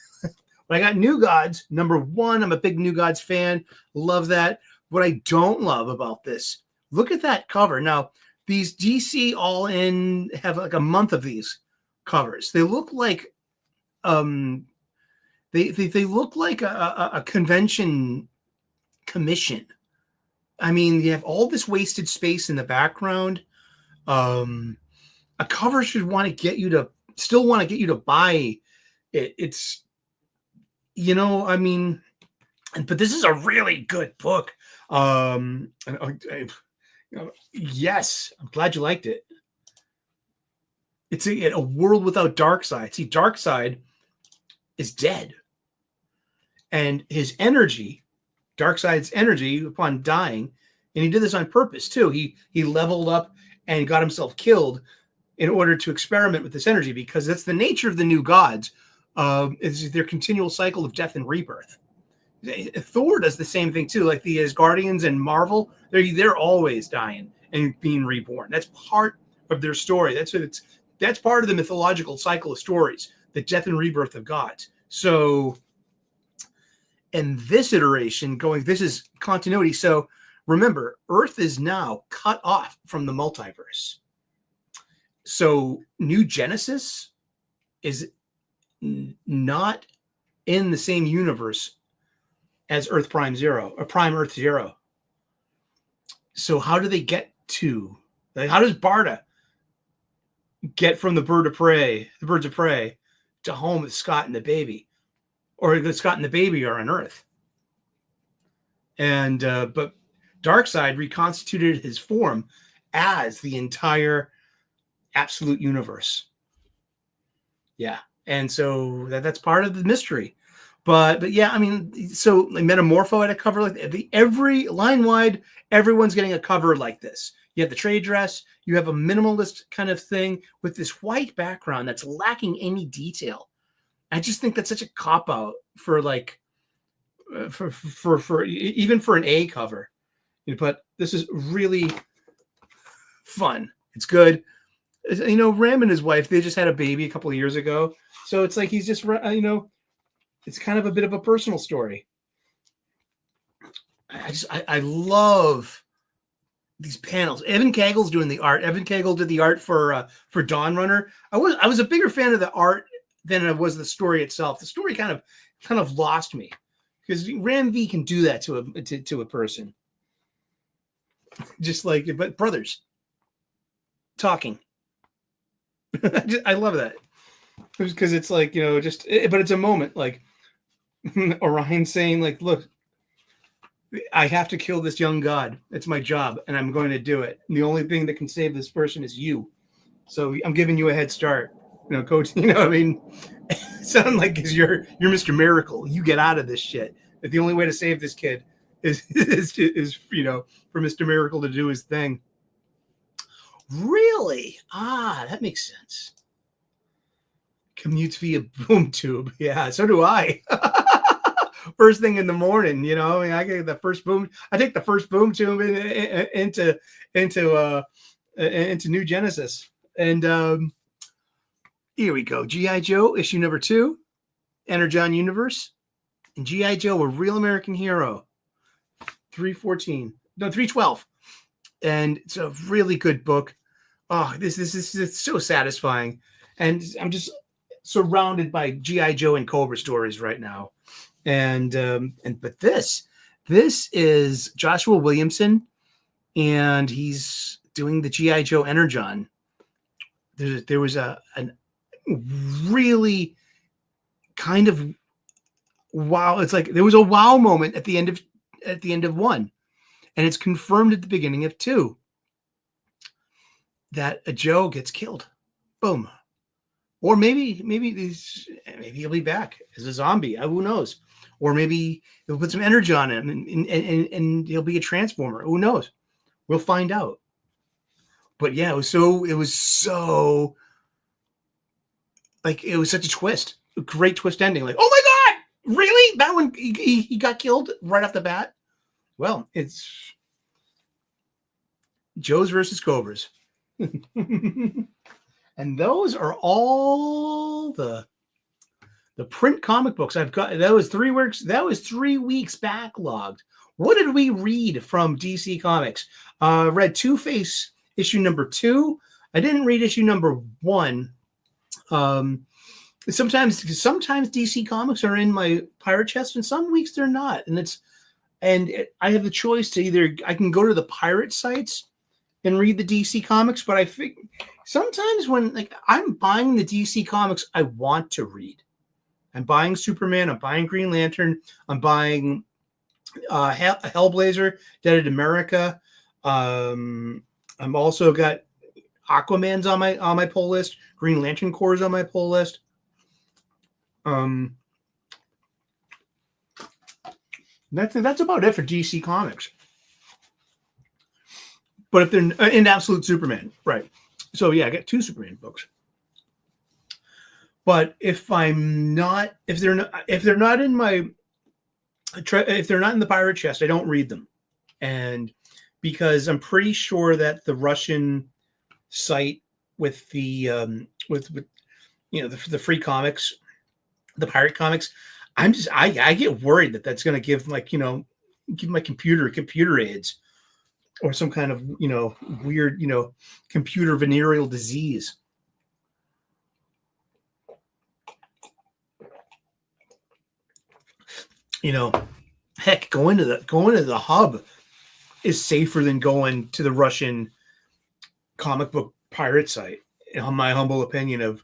But I got New Gods, #1. I'm a big New Gods fan. Love that. What I don't love about this, look at that cover. Now, these DC All In have like a month of these covers. They look like they look like a convention commission. I mean, you have all this wasted space in the background. A cover should want to get you to buy it. It's, I mean, but this is a really good book. Yes, I'm glad you liked it. It's a world without Darkseid. See, Darkseid is dead. And his energy, Darkseid's energy upon dying, and he did this on purpose too. He leveled up and got himself killed in order to experiment with this energy, because that's the nature of the New Gods. Is their continual cycle of death and rebirth. Thor does the same thing too, like the Asgardians and Marvel. They're always dying and being reborn. That's part of their story. That's part of the mythological cycle of stories, the death and rebirth of gods. So in this iteration, this is continuity. So remember, Earth is now cut off from the multiverse. So New Genesis is not in the same universe as Earth Prime Zero or Prime Earth Zero. So how do they get to, how does Barda get from the birds of prey to home with Scott and the baby? Or that Scott and the baby are on Earth. And but Darkseid reconstituted his form as the entire absolute universe. Yeah. And so that's part of the mystery. But yeah, I mean, so Metamorpho had a cover like that. Every line wide, everyone's getting a cover like this. You have the trade dress, you have a minimalist kind of thing with this white background that's lacking any detail. I just think that's such a cop out for like for even for an A cover. But this is really fun. It's good. You know, Ram and his wife, they just had a baby a couple of years ago. So it's like he's just, you know, it's kind of a bit of a personal story. I love these panels. Evan Cagel's doing the art. Evan Cagel did the art for Dawn Runner. I was a bigger fan of the art than it was the story itself. The story kind of lost me because Ram V can do that to a person. Just like, but brothers talking. I love that because it's like, you know, but it's a moment like Orion saying like, look, I have to kill this young god. It's my job and I'm going to do it. And the only thing that can save this person is you. So I'm giving you a head start. You know, coach, you know, I mean, sound like you're Mr. Miracle. You get out of this shit. The only way to save this kid is you know, for Mr. Miracle to do his thing. Really? That makes sense. Commutes via boom tube. Yeah, so do I. First thing in the morning, you know, I mean, I get the first boom. I take the first boom tube into New Genesis. And here we go. G.I. Joe, issue number 2, Energon Universe. And G.I. Joe, a real American hero. 312. And it's a really good book. Oh, this is so satisfying. And I'm just surrounded by G.I. Joe and Cobra stories right now. But this is Joshua Williamson, and he's doing the G.I. Joe Energon. There was a really kind of wow. It's like there was a wow moment at the end of 1, and it's confirmed at the beginning of 2 that a Joe gets killed. Boom. Or maybe he'll be back as a zombie. Who knows? Or maybe he'll put some energy on him and he'll be a transformer. Who knows? We'll find out. But yeah, it was so like, it was such a twist, a great twist ending. Like, oh my God, really? That one, he got killed right off the bat. Well, it's Joes versus Cobras. And those are all the print comic books I've got. That was 3 weeks. That was 3 weeks backlogged. What did we read from DC Comics? Read Two-Face issue number 2. I didn't read issue number 1. Sometimes DC Comics are in my pirate chest, and some weeks they're not. And I have the choice to either I can go to the pirate sites and read the DC Comics, but I think sometimes when like I'm buying the DC Comics I want to read. I'm buying Superman, I'm buying Green Lantern, I'm buying Hellblazer, Dead of America. I'm also got Aquaman's on my pull list, Green Lantern Corps on my pull list. That's about it for DC Comics. But if they're in Absolute Superman, right? So yeah, I got 2 Superman books. But if they're not in the pirate chest, I don't read them, and because I'm pretty sure that the Russian site with the with you know the free comics the pirate comics. I get worried that that's going to give give my computer AIDS or some kind of weird computer venereal disease. Heck, going to the hub is safer than going to the Russian comic book pirate site. In my humble opinion of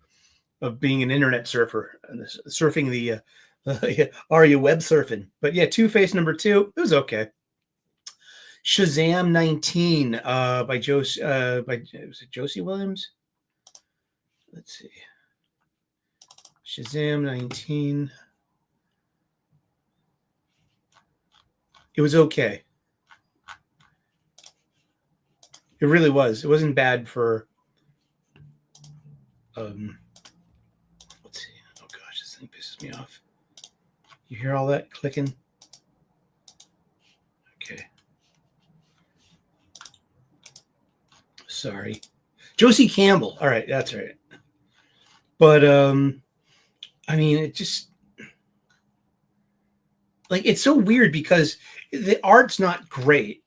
being an internet surfer and surfing the are you web surfing? But yeah, Two-Face number 2, it was okay. Shazam 19 by Josie Williams. Let's see. Shazam 19. It was okay. It really was. It wasn't bad for let's see. Oh gosh, this thing pisses me off. You hear all that clicking? Okay. Sorry. Josie Campbell. All right, that's right. But I mean, it just it's so weird because the art's not great.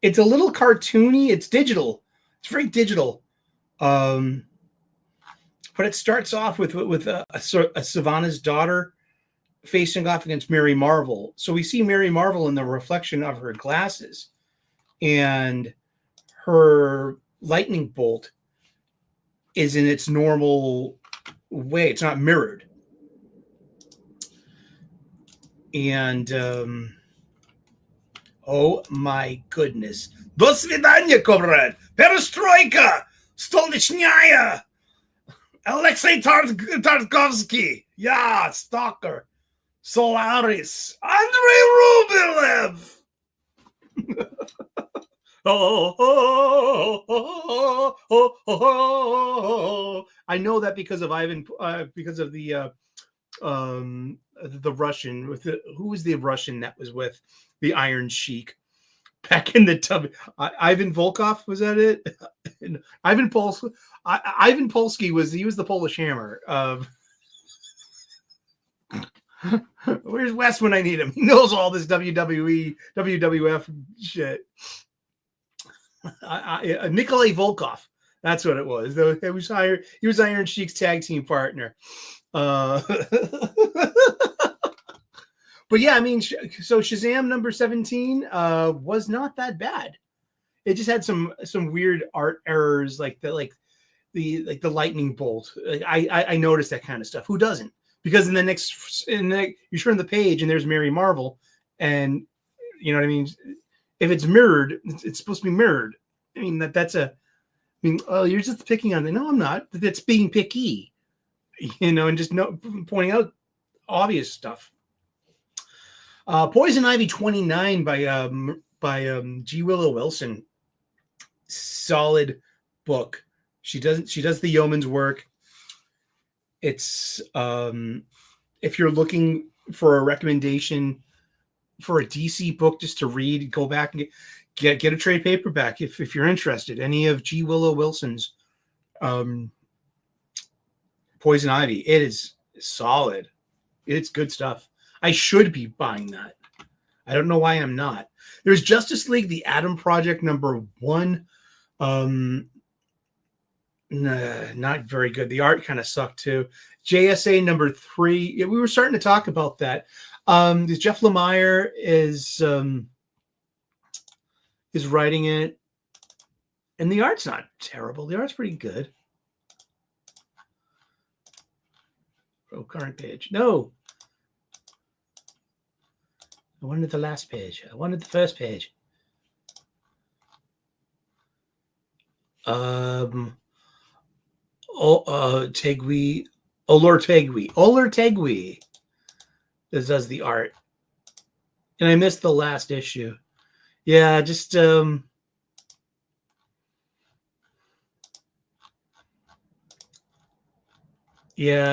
It's a little cartoony. It's digital. It's very digital. But it starts off with a Savannah's daughter facing off against Mary Marvel. So we see Mary Marvel in the reflection of her glasses, and her lightning bolt is in its normal way. It's not mirrored. And oh my goodness. До свидания, comrade. Perestroika. Stolnichnyaya. Alexei Tarkovsky. Yeah, Stalker. Solaris. Andrei Rublev. I know that because of because of the Russian who was the Russian that was with the Iron Sheik back in the tub? Ivan Volkov, was that it? Ivan Polsky was the Polish Hammer. Where's Wes when I need him? He knows all this WWE, WWF shit. Nikolai Volkov. That's what it was. He was Iron Sheik's tag team partner. But yeah, I mean, so Shazam number 17 was not that bad. It just had some weird art errors, like the lightning bolt. I noticed that kind of stuff. Who doesn't? Because you turn the page and there's Mary Marvel, and you know what I mean. If it's mirrored, it's supposed to be mirrored. I mean oh, you're just picking on it. No, I'm not. That's being picky, and just pointing out obvious stuff. Poison Ivy 29 by G. Willow Wilson. Solid book. She does the yeoman's work. It's if you're looking for a recommendation for a DC book just to read, go back and get a trade paperback if you're interested. Any of G. Willow Wilson's Poison Ivy. It is solid. It's good stuff. I should be buying that. I don't know why I'm not. There's Justice League, the Atom Project number 1. Not very good. The art kind of sucked too. JSA number 3. Yeah, we were starting to talk about that. Jeff Lemire is writing it, and the art's not terrible. The art's pretty good. Oh, current page. No. I wanted the last page. I wanted the first page. Tegui. Olor Tegui does the art. And I missed the last issue. Yeah, just yeah,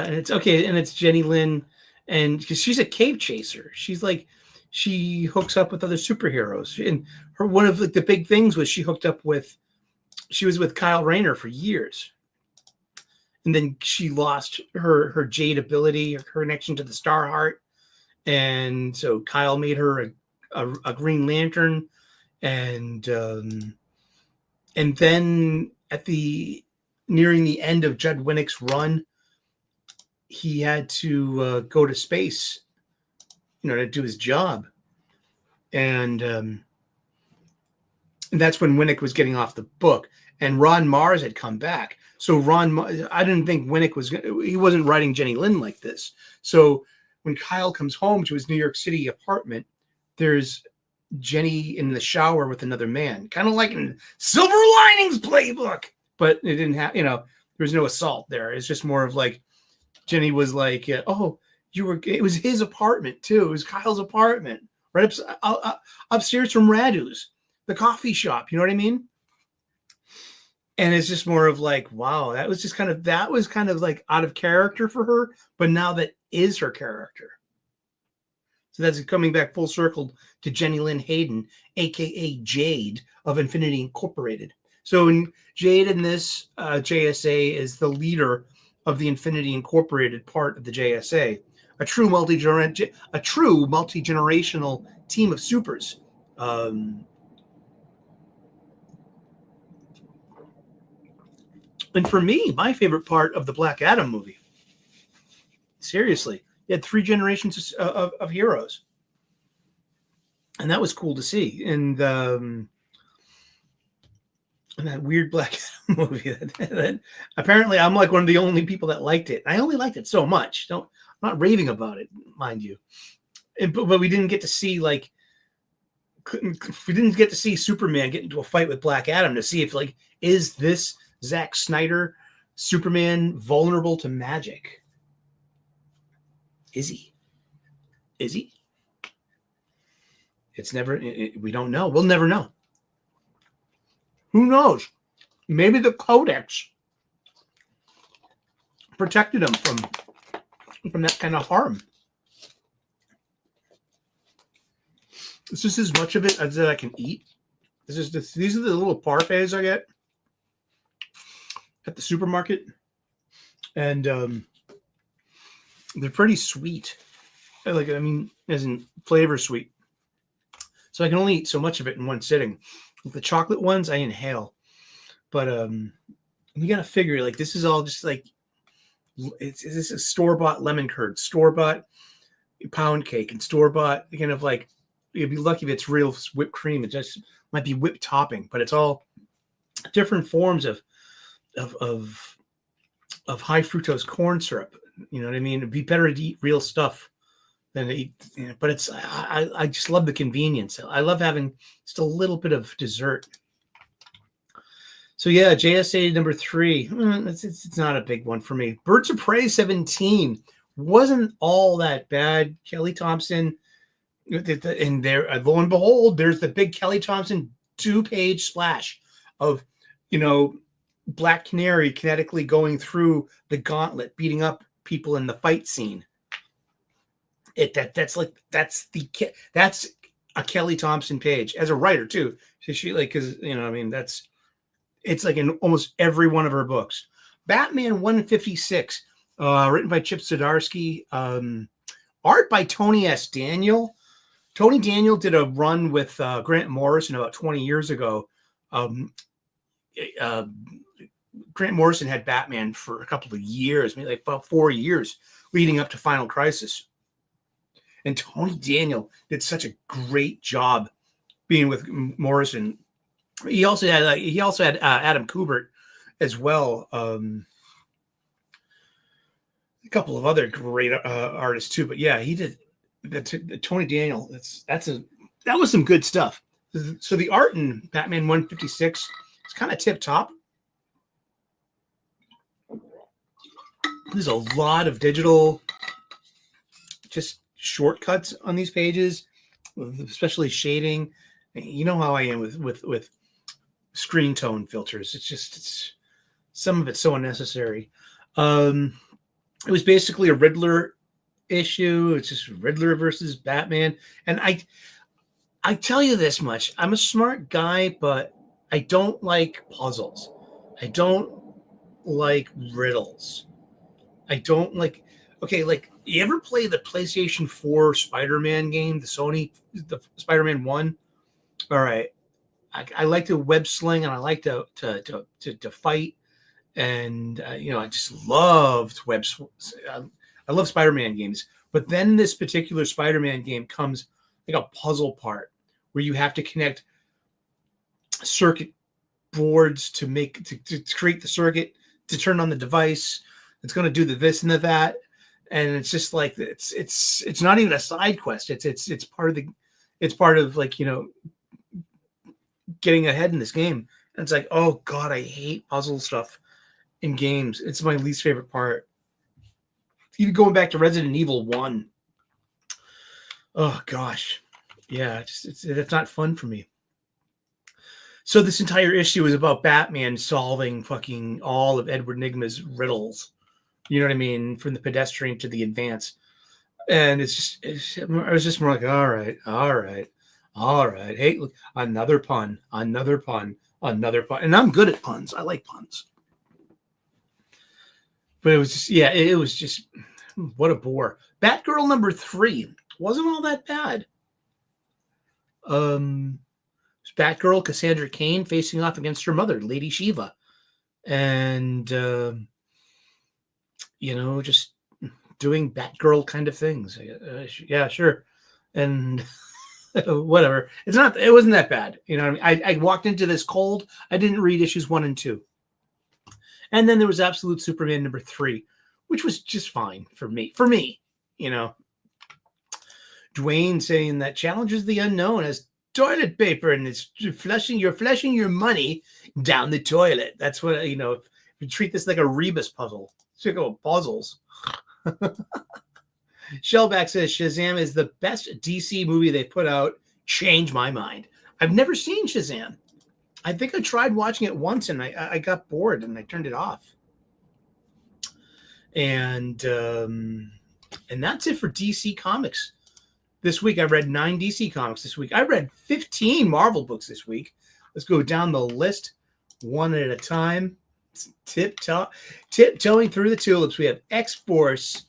and it's okay, and it's Jenny Lynn, and because she's a cave chaser. She's like, she hooks up with other superheroes, and one of the big things was she was with Kyle Rayner for years, and then she lost her jade ability, her connection to the Star Heart, and so Kyle made her a Green Lantern, and then at the nearing the end of Judd Winnick's run, he had to go to space, to do his job, and that's when Winnick was getting off the book, and Ron Mars had come back. So I didn't think Winnick he wasn't writing Jenny Lin like this. So when Kyle comes home to his New York City apartment, there's Jenny in the shower with another man, kind of like in Silver Linings Playbook, but it didn't have, there was no assault there. It's just more of like Jenny was like, oh, it was his apartment too. It was Kyle's apartment, right upstairs from Radu's, the coffee shop. You know what I mean? And it's just more of like, wow, that was kind of like out of character for her, but now that is her character. So that's coming back full circle to Jenny Lynn Hayden, aka Jade of Infinity Incorporated. So in Jade in this JSA is the leader of the Infinity Incorporated part of the JSA, a true multi-generational team of supers. And for me, my favorite part of the Black Adam movie, seriously, you had 3 generations of heroes. And that was cool to see. And that weird Black Adam movie, that apparently I'm like one of the only people that liked it. I only liked it so much. I'm not raving about it, mind you. But we didn't get to see Superman get into a fight with Black Adam to see if is this Zack Snyder Superman vulnerable to magic? Is he? It's never. We don't know. We'll never know. Who knows? Maybe the Codex protected him from that kind of harm. This is as much of it as I can eat. These are the little parfaits I get at the supermarket, and they're pretty sweet. As in flavor sweet. So I can only eat so much of it in one sitting. With the chocolate ones, I inhale. But you gotta figure this is all just this is a store-bought lemon curd, store-bought pound cake, and store-bought kind of you'd be lucky if it's real whipped cream. It just might be whipped topping, but it's all different forms of high fructose corn syrup. You know what I mean? It'd be better to eat real stuff than to eat, but I just love the convenience. I love having just a little bit of dessert. So yeah, JSA number 3, it's not a big one for me. Birds of Prey 17 wasn't all that bad. Kelly Thompson, and there, lo and behold, there's the big Kelly Thompson 2-page splash of, Black Canary kinetically going through the gauntlet, beating up people in the fight scene. That's a Kelly Thompson page as a writer too. She because it's in almost every one of her books. Batman 156, written by Chip Zdarsky, art by Tony S. Daniel. Tony Daniel did a run with Grant Morrison about 20 years ago. Grant Morrison had Batman for a couple of years, maybe about 4 years leading up to Final Crisis. And Tony Daniel did such a great job being with Morrison. He also had Adam Kubert as well. A couple of other great artists too. But yeah, he did. Tony Daniel. That was some good stuff. So the art in Batman 156 is kind of tip top. There's a lot of digital, just shortcuts on these pages, especially shading. You know how I am with screen tone filters. It's some of it's so unnecessary. It was basically a Riddler issue. It's just Riddler versus Batman. And I tell you this much, I'm a smart guy, but I don't like puzzles. I don't like riddles. I don't like. Okay, like you ever play the PlayStation 4 Spider-Man game, the Spider-Man 1? All right. I like to web sling and I like to fight, and I just loved I love Spider-Man games. But then this particular Spider-Man game comes like a puzzle part where you have to connect circuit boards to create the circuit to turn on the device. It's going to do the this and the that, and it's just like it's not even a side quest. It's part of like getting ahead in this game. And it's like, oh god, I hate puzzle stuff in games. It's my least favorite part. Even going back to Resident Evil 1. Oh gosh, yeah, it's not fun for me. So this entire issue is about Batman solving fucking all of Edward Nygma's riddles. You know what I mean? From the pedestrian to the advanced. And I was just more like, all right. Hey, look, another pun. And I'm good at puns. I like puns. But it was just, what a bore. Batgirl number 3 wasn't all that bad. Batgirl, Cassandra Cain, facing off against her mother, Lady Shiva. And, just doing Batgirl kind of things. Yeah, sure. And whatever. It wasn't that bad. I mean? I walked into this cold. I didn't read issues 1 and 2. And then there was Absolute Superman number 3, which was just fine for me. Dwayne saying that challenges the unknown as toilet paper, and you're flushing your money down the toilet. That's what, if you treat this like a Rebus puzzle. It's like puzzles. Shellback says Shazam is the best DC movie they put out. Change my mind. I've never seen Shazam. I think I tried watching it once and I got bored and I turned it off. And that's it for DC Comics. This week I read 9 DC Comics this week. I read 15 Marvel books this week. Let's go down the list one at a time. Tiptoeing through the tulips. We have X-Force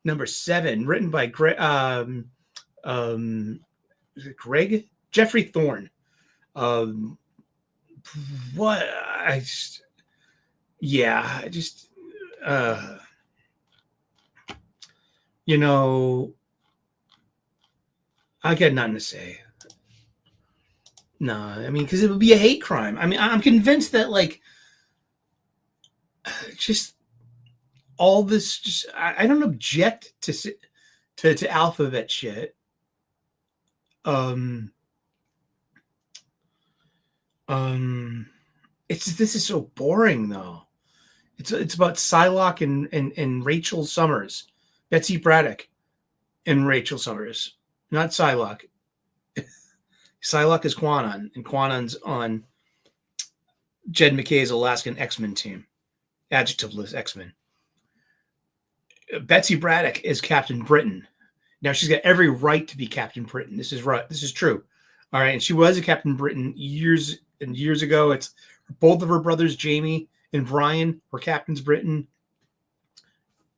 number 7, written by Jeffrey Thorne. I got nothing to say. No, I mean, because it would be a hate crime. I mean, I'm convinced that just all this, just I don't object to alphabet shit. This is so boring though. It's about Psylocke and Rachel Summers, Betsy Braddock, and Rachel Summers, not Psylocke. Psylocke is Quanon, and Quanon's on Jed McKay's Alaskan X-Men team, adjectiveless X-Men. Betsy Braddock is Captain Britain. Now she's got every right to be Captain Britain. This is right. This is true. All right, and she was a Captain Britain years and years ago. It's both of her brothers, Jamie and Brian, were Captains Britain.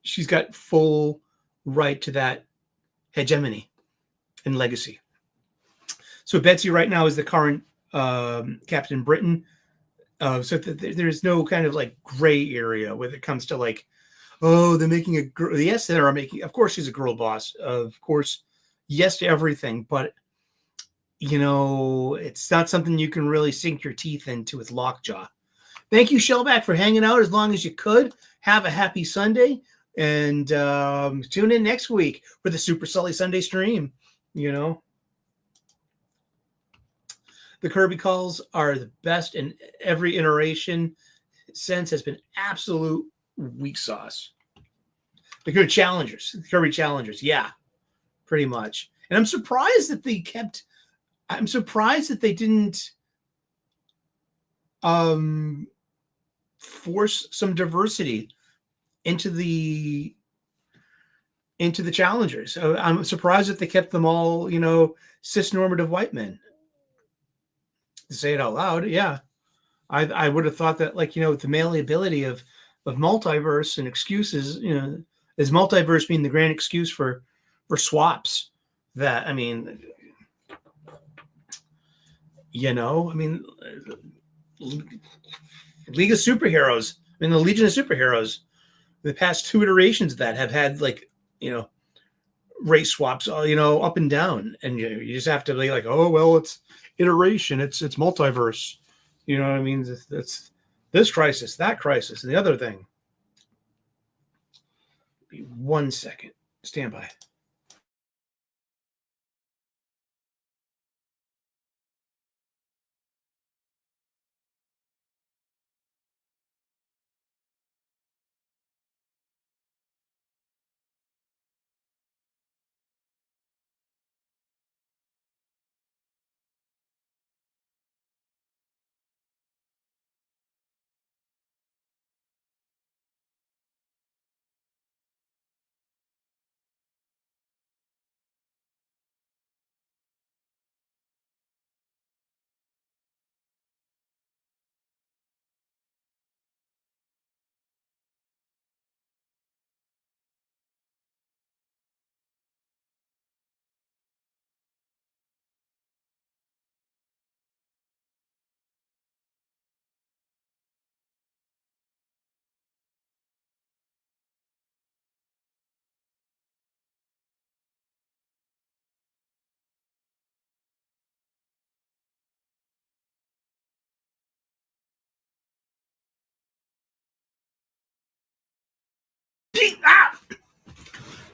She's got full right to that hegemony and legacy. So Betsy right now is the current Captain Britain. So there's no kind of gray area when it comes to they're making a girl. Yes, they are making. Of course, she's a girl boss. Of course, yes to everything. But it's not something you can really sink your teeth into with lockjaw. Thank you, Shellback, for hanging out as long as you could. Have a happy Sunday, and tune in next week for the Super Sully Sunday stream. The Kirby calls are the best, and every iteration since has been absolute weak sauce. The Kirby Challengers, yeah, pretty much. And I'm surprised that they didn't force some diversity into the challengers. I'm surprised that they kept them all, cis-normative white men. To say it out loud, yeah. I would have thought that, like, with the malleability of multiverse and excuses, is multiverse being the grand excuse for swaps? That, I mean, League of Superheroes, the Legion of Superheroes, the past 2 iterations of that have had, like, race swaps, up and down, and you just have to be like, oh well, it's iteration, it's multiverse, you know what I mean? It's this crisis, that crisis, and the other thing. Be 1 second, stand by.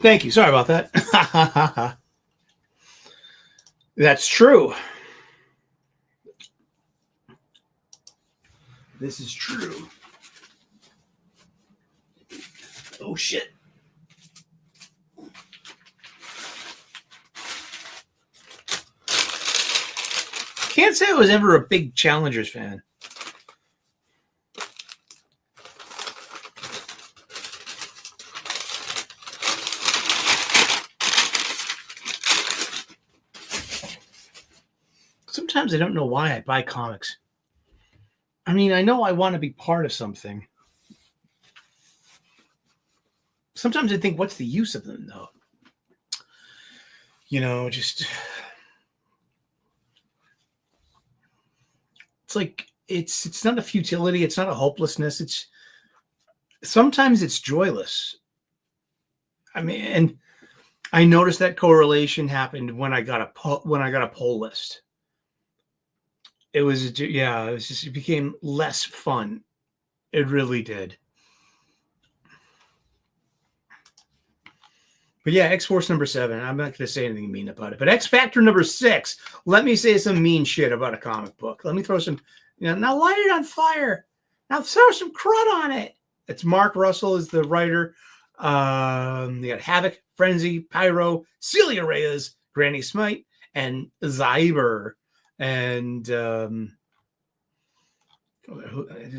Thank you. Sorry about that. That's true. This is true. Oh shit. Can't say I was ever a big Challengers fan. Sometimes I don't know why I buy comics. I mean, I know I want to be part of something. Sometimes I think, what's the use of them, though? Just... It's like, it's not a futility. It's not a hopelessness. Sometimes it's joyless. I mean, and I noticed that correlation happened when I got a poll list. It became less fun. It really did. But yeah, X-Force number 7. I'm not going to say anything mean about it. But X-Factor number 6. Let me say some mean shit about a comic book. Let me throw some, now light it on fire. Now throw some crud on it. It's Mark Russell is the writer. You got Havoc, Frenzy, Pyro, Celia Reyes, Granny Smite, and Zyber. And does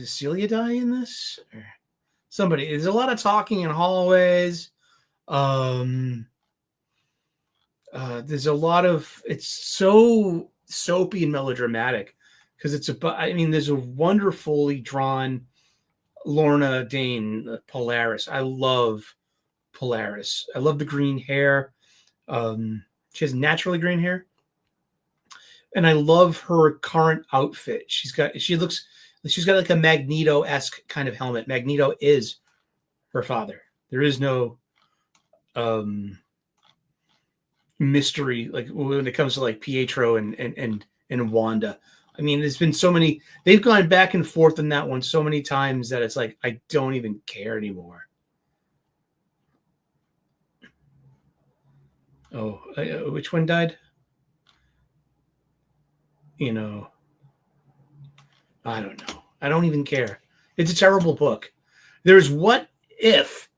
Celia die in this? Or somebody. There's a lot of talking in hallways. There's a lot of, it's so soapy and melodramatic because it's about, there's a wonderfully drawn Lorna Dane, Polaris. I love Polaris. I love the green hair. She has naturally green hair. And I love her current outfit. She's got like a Magneto-esque kind of helmet. Magneto is her father. There is no mystery like when it comes to like Pietro and Wanda. There's been so many, they've gone back and forth in that one so many times that it's like I don't even care anymore. Oh, which one died? I don't know. I don't even care. It's a terrible book. There's What If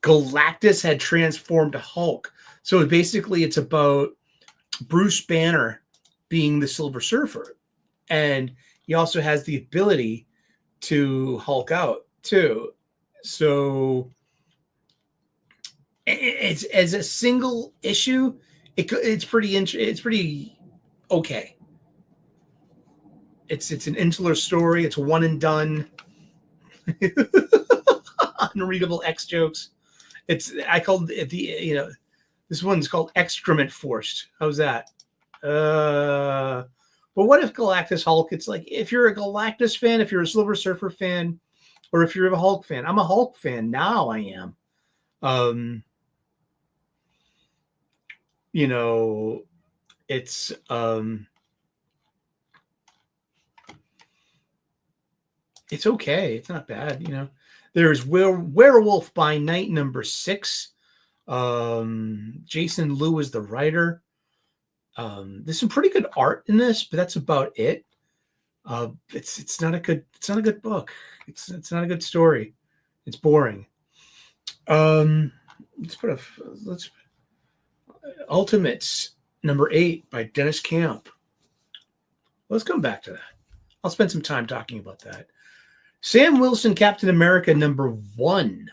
Galactus had transformed to Hulk. So basically it's about Bruce Banner being the Silver Surfer. And he also has the ability to Hulk out too. So it's as a single issue, it's pretty okay. It's an insular story. It's one and done. Unreadable X jokes. I called it this one's called Excrement Forced. How's that? But what if Galactus Hulk? It's like if you're a Galactus fan, if you're a Silver Surfer fan, or if you're a Hulk fan. I'm a Hulk fan now. I am. It's it's okay. It's not bad. There's Werewolf by Night #6. Jason Liu is the writer. There's some pretty good art in this, but that's about it. It's not a good book. It's not a good story. It's boring. Let's Ultimates #8 by Dennis Camp. Let's come back to that. I'll spend some time talking about that. Sam Wilson, Captain America #1.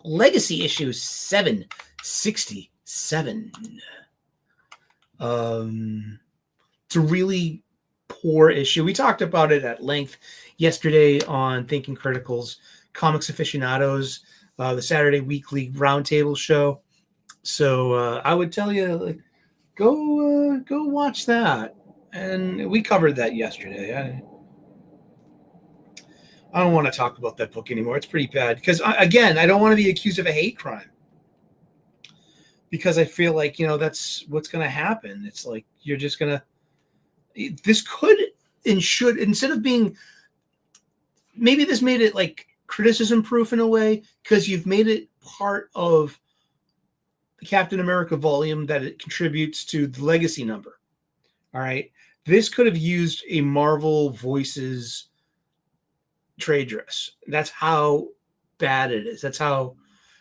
Legacy issue 767. It's a really poor issue. We talked about it at length yesterday on Thinking Critical's Comics Aficionados, the Saturday weekly roundtable show. So I would tell you, go watch that. And we covered that yesterday. I don't want to talk about that book anymore. It's pretty bad because, again, I don't want to be accused of a hate crime because I feel like, that's what's going to happen. It's like you're just going to – this could and should – instead of being – maybe this made it like criticism-proof in a way because you've made it part of the Captain America volume that it contributes to the legacy number. All right? This could have used a Marvel Voices – trade dress. That's how bad it is. That's how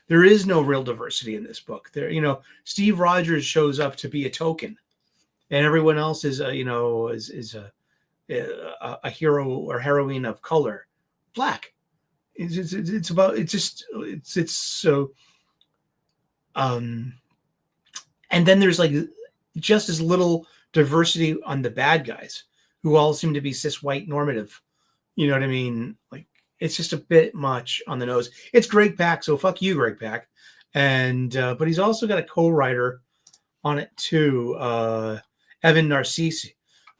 there is no real diversity in this book. There, Steve Rogers shows up to be a token, and everyone else is a hero or heroine of color, black. It's so. And then there's like just as little diversity on the bad guys, who all seem to be cis white normative. You know what I mean? Like, it's just a bit much on the nose. It's Greg Pak, so fuck you, Greg Pak. And but he's also got a co-writer on it too, Evan Narcisse,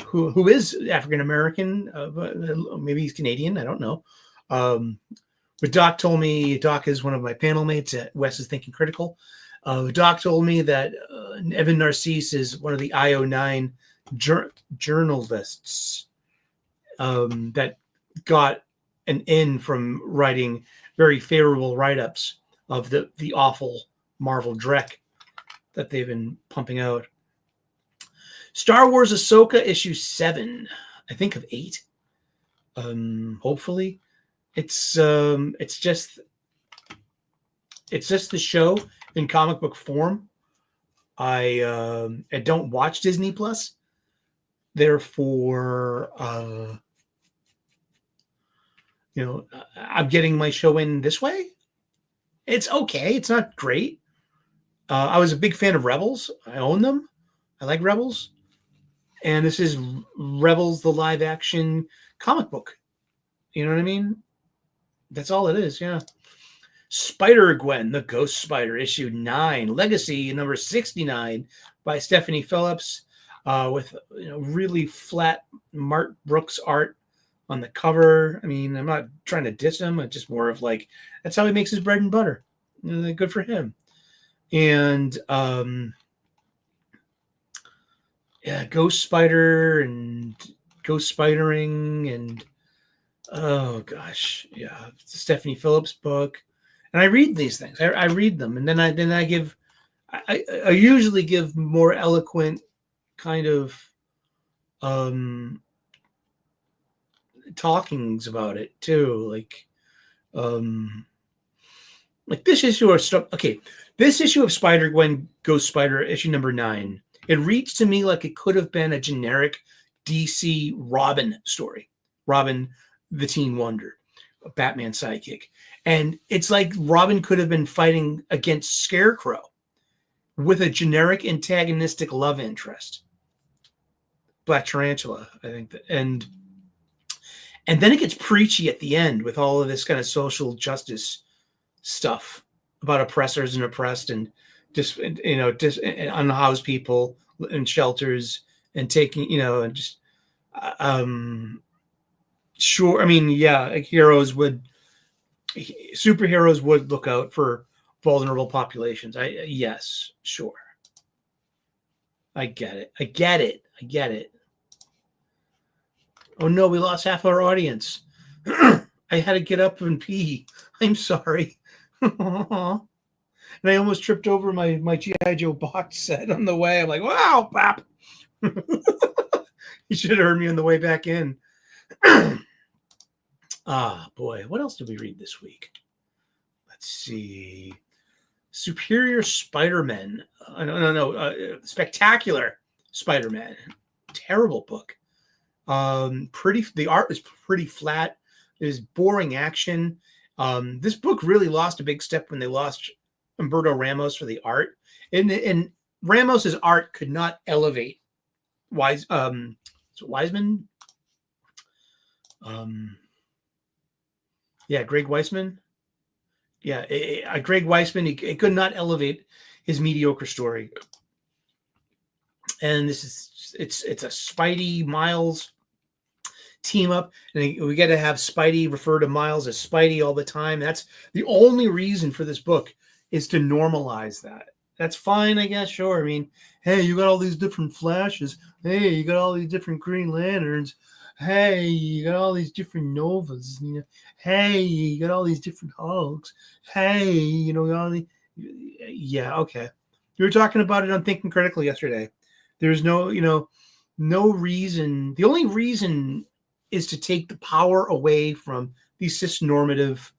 who is African American, but maybe he's Canadian. I don't know. But Doc told me, Doc is one of my panel mates at Wes is Thinking Critical. Doc told me that Evan Narcisse is one of the IO9 journalists that got an in from writing very favorable write-ups of the awful Marvel dreck that they've been pumping out. Star Wars Ahsoka issue 7, I think of 8. Hopefully, it's just the show in comic book form. I don't watch Disney Plus, therefore. I'm getting my show in this way. It's okay. It's not great. I was a big fan of Rebels. I own them. I like Rebels. And this is Rebels, the live action comic book. You know what I mean? That's all it is. Yeah. Spider-Gwen, the Ghost Spider, issue 9, Legacy #69 by Stephanie Phillips, with really flat Mark Brooks art on the cover. I mean, I'm not trying to diss him. It's just more of like, that's how he makes his bread and butter. Good for him. And Ghost Spider and Ghost Spidering and oh gosh, yeah, it's a Stephanie Phillips book. And I read these things. I read them, and then I give. I usually give more eloquent kind of talkings about it too, like this issue or stuff. Okay, this issue of Spider-Gwen Ghost Spider, issue #9, it reads to me like it could have been a generic DC Robin story. Robin, the Teen Wonder, a Batman sidekick. And it's like Robin could have been fighting against Scarecrow with a generic antagonistic love interest. Black Tarantula, I think. And And then it gets preachy at the end with all of this kind of social justice stuff about oppressors and oppressed, and just, you know, just unhoused people in shelters, and taking, you know, and just sure, I mean, yeah, like superheroes would look out for vulnerable populations. Yes, sure. I get it. I get it. I get it. Oh no, we lost half our audience. I had to get up and pee. I'm sorry. And I almost tripped over my G.I. Joe box set on the way. I'm like, wow, pap. You should have heard me on the way back in. Ah, boy. What else did we read this week? Let's see. Superior Spider-Man. No. Spectacular Spider-Man. Terrible book. The art is pretty flat. There's boring action. This book really lost a big step when they lost Humberto Ramos for the art. And Ramos's art could not elevate Wiseman. Greg Weisman. Greg Weisman. He could not elevate his mediocre story. And it's a Spidey Miles team up, and we got to have Spidey refer to Miles as Spidey all the time. That's the only reason for this book, is to normalize that. That's fine, I guess. Sure. I mean, hey, you got all these different Flashes. Hey, you got all these different Green Lanterns. Hey, you got all these different Novas. You know, hey, you got all these different Hulks. Hey, you know, all the, yeah, okay. You were talking about it on Thinking Critically yesterday. There's no reason. The only reason is to take the power away from these cis-normative,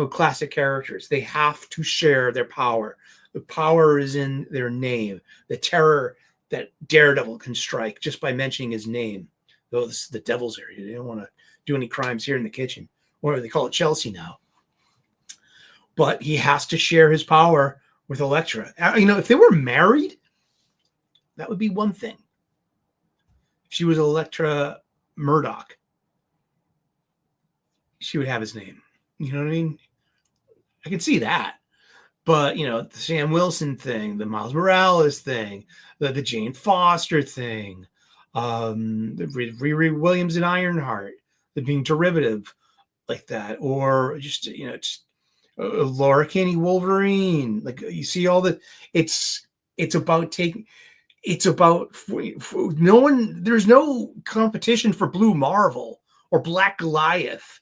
classic characters. They have to share their power. The power is in their name. The terror that Daredevil can strike just by mentioning his name. Though this is the devil's area. They don't want to do any crimes here in the kitchen. Or they call it Chelsea now. But he has to share his power with Elektra. If they were married, that would be one thing. If she was Elektra Murdoch, she would have his name. You know what I mean? I can see that. But, the Sam Wilson thing, the Miles Morales thing, the Jane Foster thing, the Riri Williams and Ironheart, the being derivative like that, or just, Laura Kinney Wolverine. Like, you see all the, it's about taking, it's about no one, there's no competition for Blue Marvel or Black Goliath,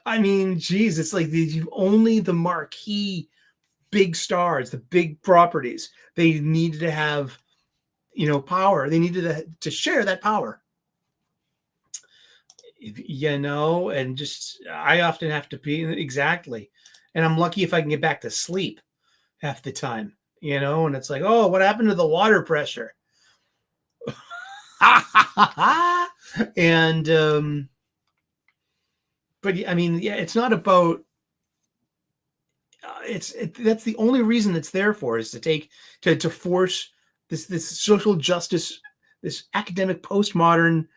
I mean, geez, it's like only the marquee big stars, the big properties, they needed to have, power. They needed to share that power, and just, I often have to pee. Exactly. And I'm lucky if I can get back to sleep half the time, and it's like, oh, what happened to the water pressure? And, but I mean, yeah, it's not about, that's the only reason it's there for, is to force this social justice, this academic postmodern,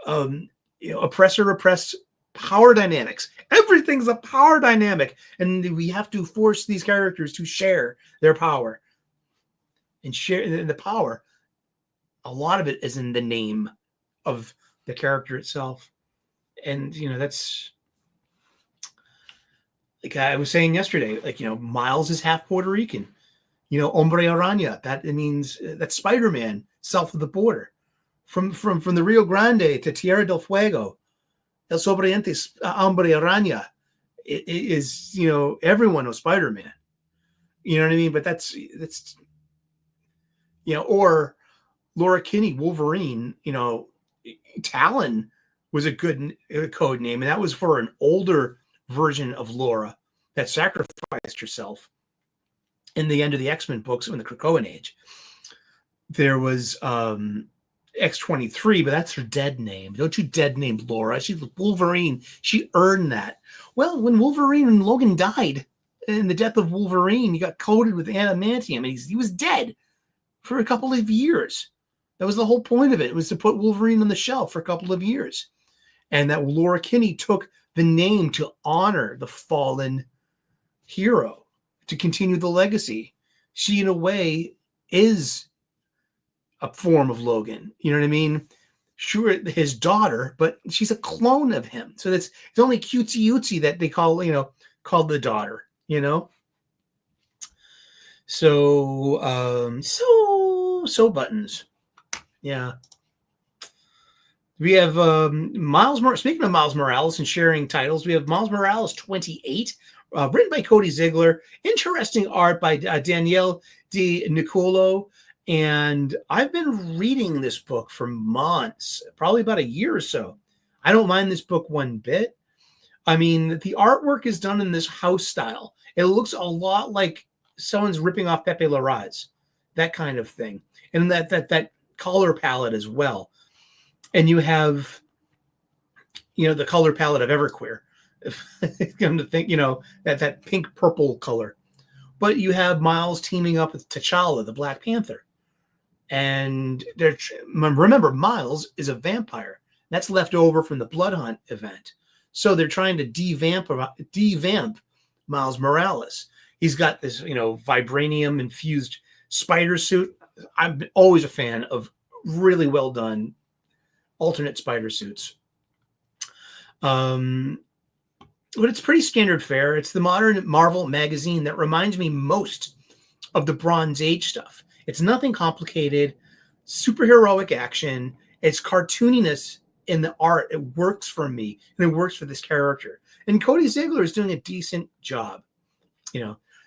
oppressor oppressed power dynamics. Everything's a power dynamic, and we have to force these characters to share their power, and share the power. A lot of it is in the name of the character itself. And, that's, like I was saying yesterday, like, Miles is half Puerto Rican, Hombre Araña, that it means that's Spider-Man south of the border, from the Rio Grande to Tierra del Fuego, El Sobreviviente, Hombre Araña. It is, everyone knows Spider-Man, you know what I mean? But that's, or Laura Kinney, Wolverine, Talon was a good code name, and that was for an older version of Laura that sacrificed herself in the end of the X-Men books in the Krakoan age. There was X-23, but that's her dead name. Don't you dead name Laura. She's Wolverine. She earned that. Well, when Wolverine and Logan died in the death of Wolverine, he got coated with adamantium, and he was dead for a couple of years. That was the whole point of it. It was to put Wolverine on the shelf for a couple of years. And that Laura Kinney took the name to honor the fallen hero, to continue the legacy. She, in a way, is a form of Logan. You know what I mean? Sure, his daughter, but she's a clone of him. So it's only cutesy Utsy that they call the daughter, So, so buttons. Yeah. We have Miles Morales. Speaking of Miles Morales and sharing titles, we have Miles Morales 28, written by Cody Ziegler. Interesting art by Danielle Di Nicolo. And I've been reading this book for months, probably about a year or so. I don't mind this book one bit. I mean, the artwork is done in this house style. It looks a lot like someone's ripping off Pepe Larraz, that kind of thing. And that color palette as well. And you have, the color palette of Everqueer. Come to think, that pink purple color. But you have Miles teaming up with T'Challa, the Black Panther. And remember, Miles is a vampire. That's left over from the Blood Hunt event. So they're trying to devamp Miles Morales. He's got this, vibranium infused spider suit. I'm always a fan of really well done alternate spider suits. But it's pretty standard fare. It's the modern Marvel magazine that reminds me most of the Bronze Age stuff. It's nothing complicated, superheroic action. It's cartooniness in the art. It works for me, and it works for this character. And Cody Ziegler is doing a decent job.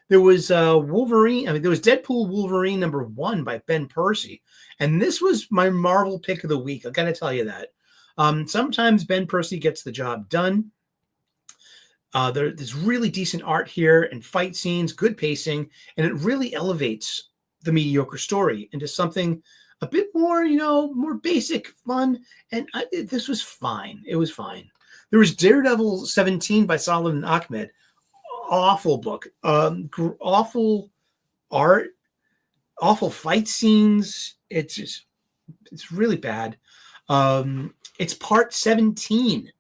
There was Wolverine. There was Deadpool Wolverine #1 by Ben Percy, and this was my Marvel pick of the week. I got to tell you that. Sometimes Ben Percy gets the job done. There's really decent art here and fight scenes, good pacing, and it really elevates the mediocre story into something a bit more, more basic, fun. And this was fine. It was fine. There was Daredevil 17 by Saladin Ahmed. Awful book. Awful art. Awful fight scenes. It's really bad. It's part 17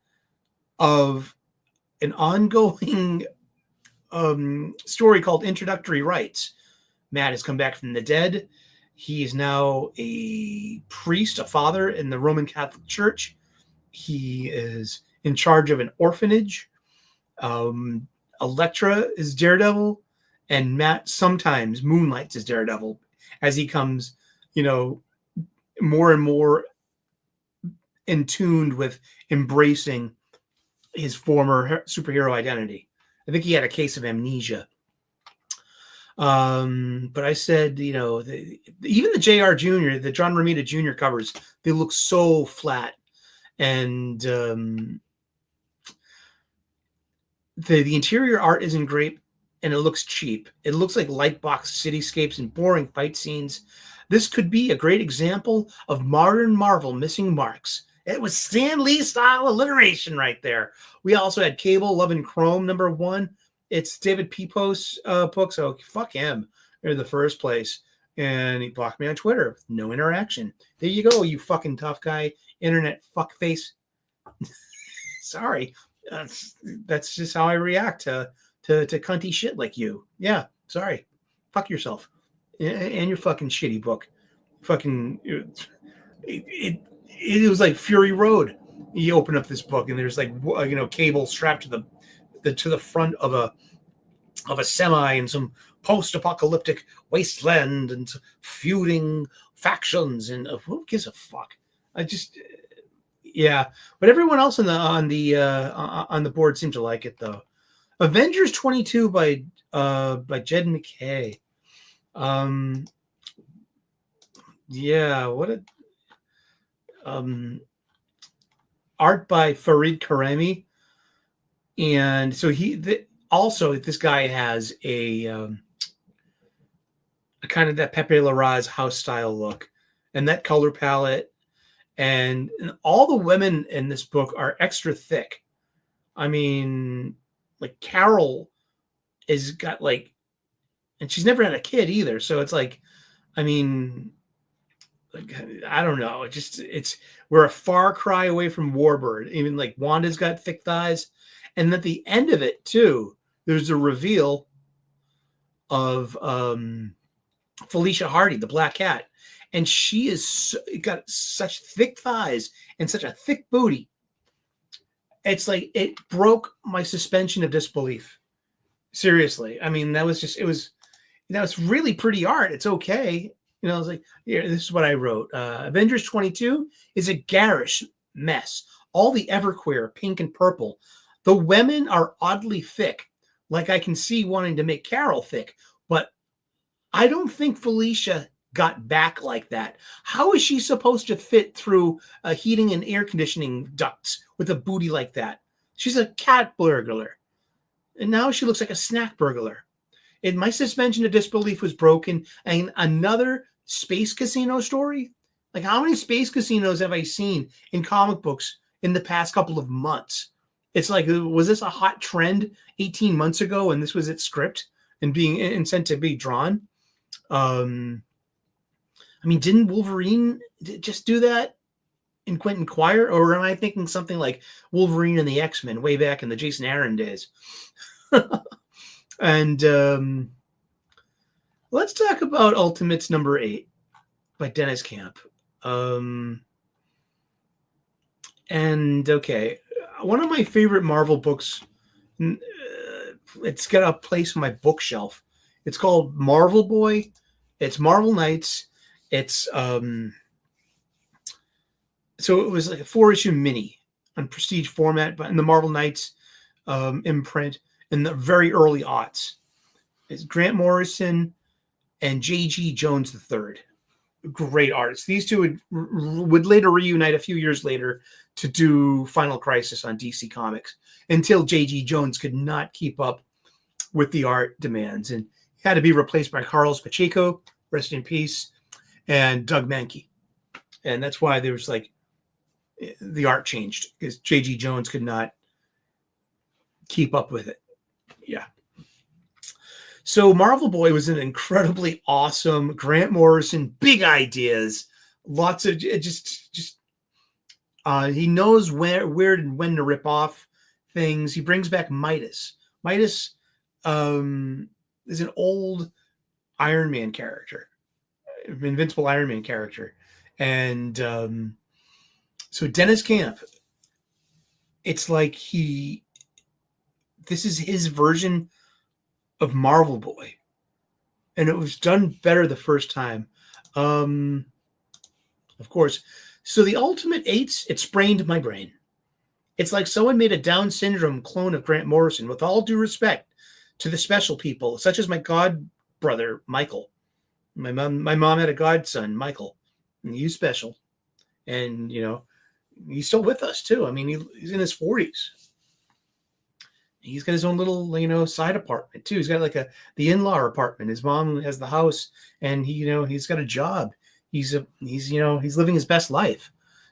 of an ongoing story called Introductory Rites. Matt has come back from the dead. He is now a priest, a father in the Roman Catholic Church. He is in charge of an orphanage. Elektra is Daredevil, and Matt sometimes moonlights as Daredevil as he comes, more and more in tune with embracing his former superhero identity. I think he had a case of amnesia. But I said, even the JR Jr., the John Romita Jr. covers, they look so flat. And the interior art isn't great, and it looks cheap. It looks like light box cityscapes and boring fight scenes. This could be a great example of modern Marvel missing marks. It was Stan Lee style alliteration right there. We also had Cable, Love and Chrome #1. It's David Pepos' book, so fuck him in the first place. And he blocked me on Twitter with no interaction. There you go, you fucking tough guy, internet fuckface. Sorry. That's just how I react to cunty shit like you. Yeah, sorry. Fuck yourself. And your fucking shitty book. Fucking it was like Fury Road. You open up this book and there's like Cable strapped to the front of a semi in some post-apocalyptic wasteland and feuding factions, and who gives a fuck? Yeah, but everyone else on the board seemed to like it though. Avengers 22 by Jed McKay. Yeah, what a art by Farid Karemi. And so this guy has a kind of that Pepe Larraz house style look, and that color palette, and all the women in this book are extra thick. I mean, like Carol is got like, and she's never had a kid either, so it's like, I mean, like, I don't know. We're a far cry away from Warbird. Even like Wanda's got thick thighs. And at the end of it, too, there's a reveal of Felicia Hardy, the Black Cat. And she got such thick thighs and such a thick booty. It's like it broke my suspension of disbelief. Seriously. I mean, that was really pretty art. It's okay. I was like, here, this is what I wrote. Avengers 22 is a garish mess. All the Everqueer, pink and purple. The women are oddly thick. Like I can see wanting to make Carol thick. But I don't think Felicia got back like that. How is she supposed to fit through heating and air conditioning ducts with a booty like that? She's a cat burglar. And now she looks like a snack burglar. And my suspension of disbelief was broken. And another space casino story? Like, how many space casinos have I seen in comic books in the past couple of months? It's like, was this a hot trend 18 months ago and this was its script and sent to be drawn? I mean, didn't Wolverine just do that in Quentin Quire? Or am I thinking something like Wolverine and the X-Men way back in the Jason Aaron days? And let's talk about Ultimates number 8 by Dennis Camp. And okay, one of my favorite Marvel books, it's got a place on my bookshelf. It's called Marvel Boy. It's Marvel Knights. It's so it was like a 4-issue mini on prestige format, but in the Marvel Knights imprint in the very early aughts. It's Grant Morrison and J.G. Jones III. Great artists. These two would later reunite a few years later to do Final Crisis on DC Comics until J.G. Jones could not keep up with the art demands and had to be replaced by Carlos Pacheco, rest in peace, and Doug Mankey. And that's why there was like the art changed because J.G. Jones could not keep up with it. Yeah. So Marvel Boy was an incredibly awesome Grant Morrison, big ideas, lots of he knows where and when to rip off things. He brings back Midas. Midas is an old Iron Man character, Invincible Iron Man character. And so Dennis Camp, it's like this is his version of Marvel Boy. And it was done better the first time. Of course. So the Ultimate Eights, it sprained my brain. It's like someone made a Down syndrome clone of Grant Morrison, with all due respect to the special people, such as my god brother, Michael. My mom had a godson, Michael, and he's special. And, he's still with us too. I mean, he's in his 40s. He's got his own little, side apartment too. He's got like the in-law apartment. His mom has the house, and he's got a job. He's living his best life.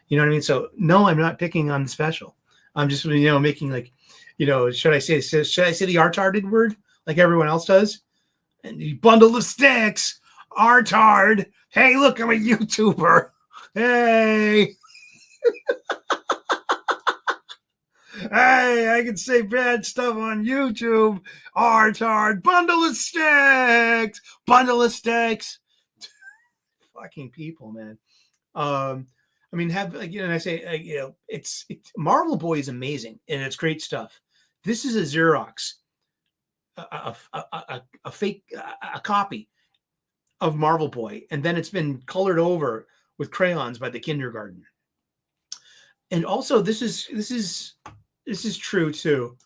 You know what I mean? So no, I'm not picking on the special. I'm just making like, should I say the art-arded word like everyone else does? And you bundle of sticks, art-ard. Hey, look, I'm a YouTuber. Hey. Hey, I can say bad stuff on YouTube. Art, bundle of sticks. Fucking people, man. I mean, and I say, it's Marvel Boy is amazing and it's great stuff. This is a Xerox, a fake, a copy of Marvel Boy, and then it's been colored over with crayons by the kindergarten. And also, this is true too,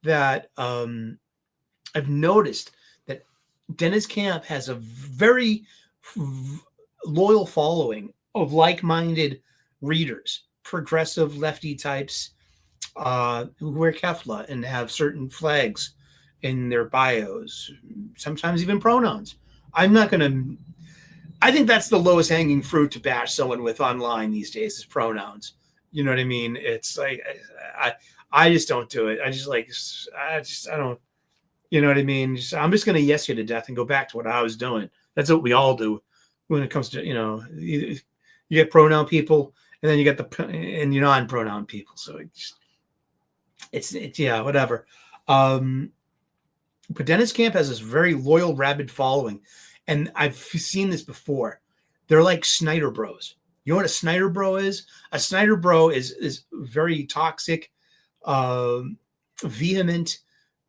that I've noticed that Dennis Camp has a very loyal following of like-minded readers, progressive lefty types who wear kevlar and have certain flags in their bios, sometimes even pronouns. I think that's the lowest hanging fruit to bash someone with online these days is pronouns. You know what I mean? It's like, I just don't do it. I don't, you know what I mean? I'm just going to yes you to death and go back to what I was doing. That's what we all do when it comes to, You get pronoun people, and then you get and your non-pronoun people. So it's yeah, whatever. But Dennis Camp has this very loyal, rabid following, and I've seen this before. They're like Snyder Bros. You know what a Snyder Bro is? A Snyder Bro is very toxic, vehement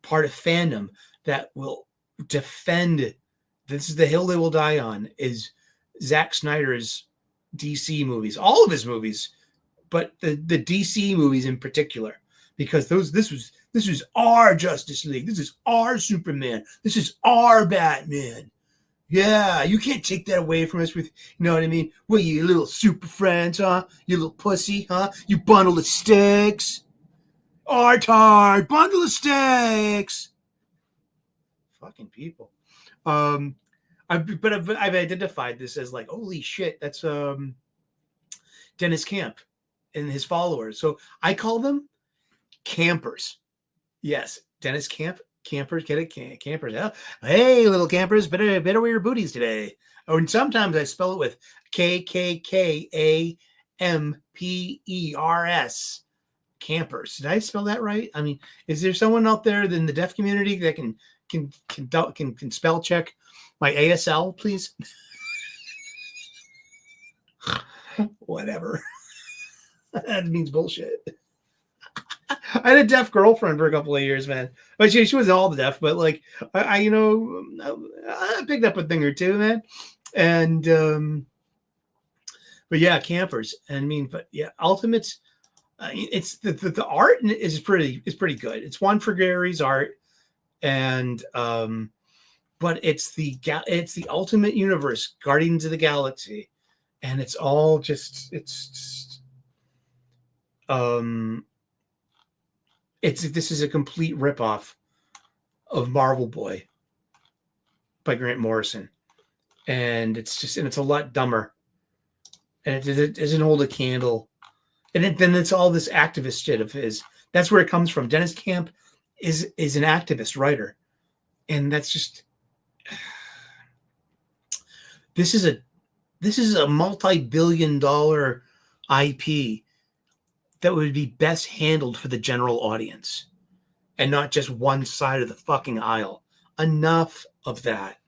part of fandom that will defend. This is the hill they will die on. Is Zack Snyder's DC movies, all of his movies, but the DC movies in particular, because this was our Justice League. This is our Superman. This is our Batman. Yeah, you can't take that away from us with, you know what I mean? Well, you little super friends, huh? You little pussy, huh? You bundle of sticks. Artard, bundle of sticks. Fucking people. I've identified this as like, holy shit, that's Dennis Camp and his followers. So I call them campers. Yes, Dennis Camp. Campers, get it? Campers. Yeah. Hey, little campers, better wear your booties today. Or sometimes I spell it with KKKAMPERS. Campers. Did I spell that right? I mean, is there someone out there in the deaf community that can spell check my ASL, please? Whatever. That means bullshit. I had a deaf girlfriend for a couple of years, man. But she was all deaf, but like I picked up a thing or two, man. And but yeah, campers. I mean, but yeah, Ultimates. It's the art is pretty good. It's Juan Ferreri's art, and but it's the Ultimate Universe, Guardians of the Galaxy, and it's all just this is a complete ripoff of Marvel Boy by Grant Morrison, and it's a lot dumber, and it doesn't hold a candle, and then it's all this activist shit of his. That's where it comes from. Dennis Camp is an activist writer, and that's just this is a multi-billion-dollar IP that would be best handled for the general audience and not just one side of the fucking aisle. Enough of that.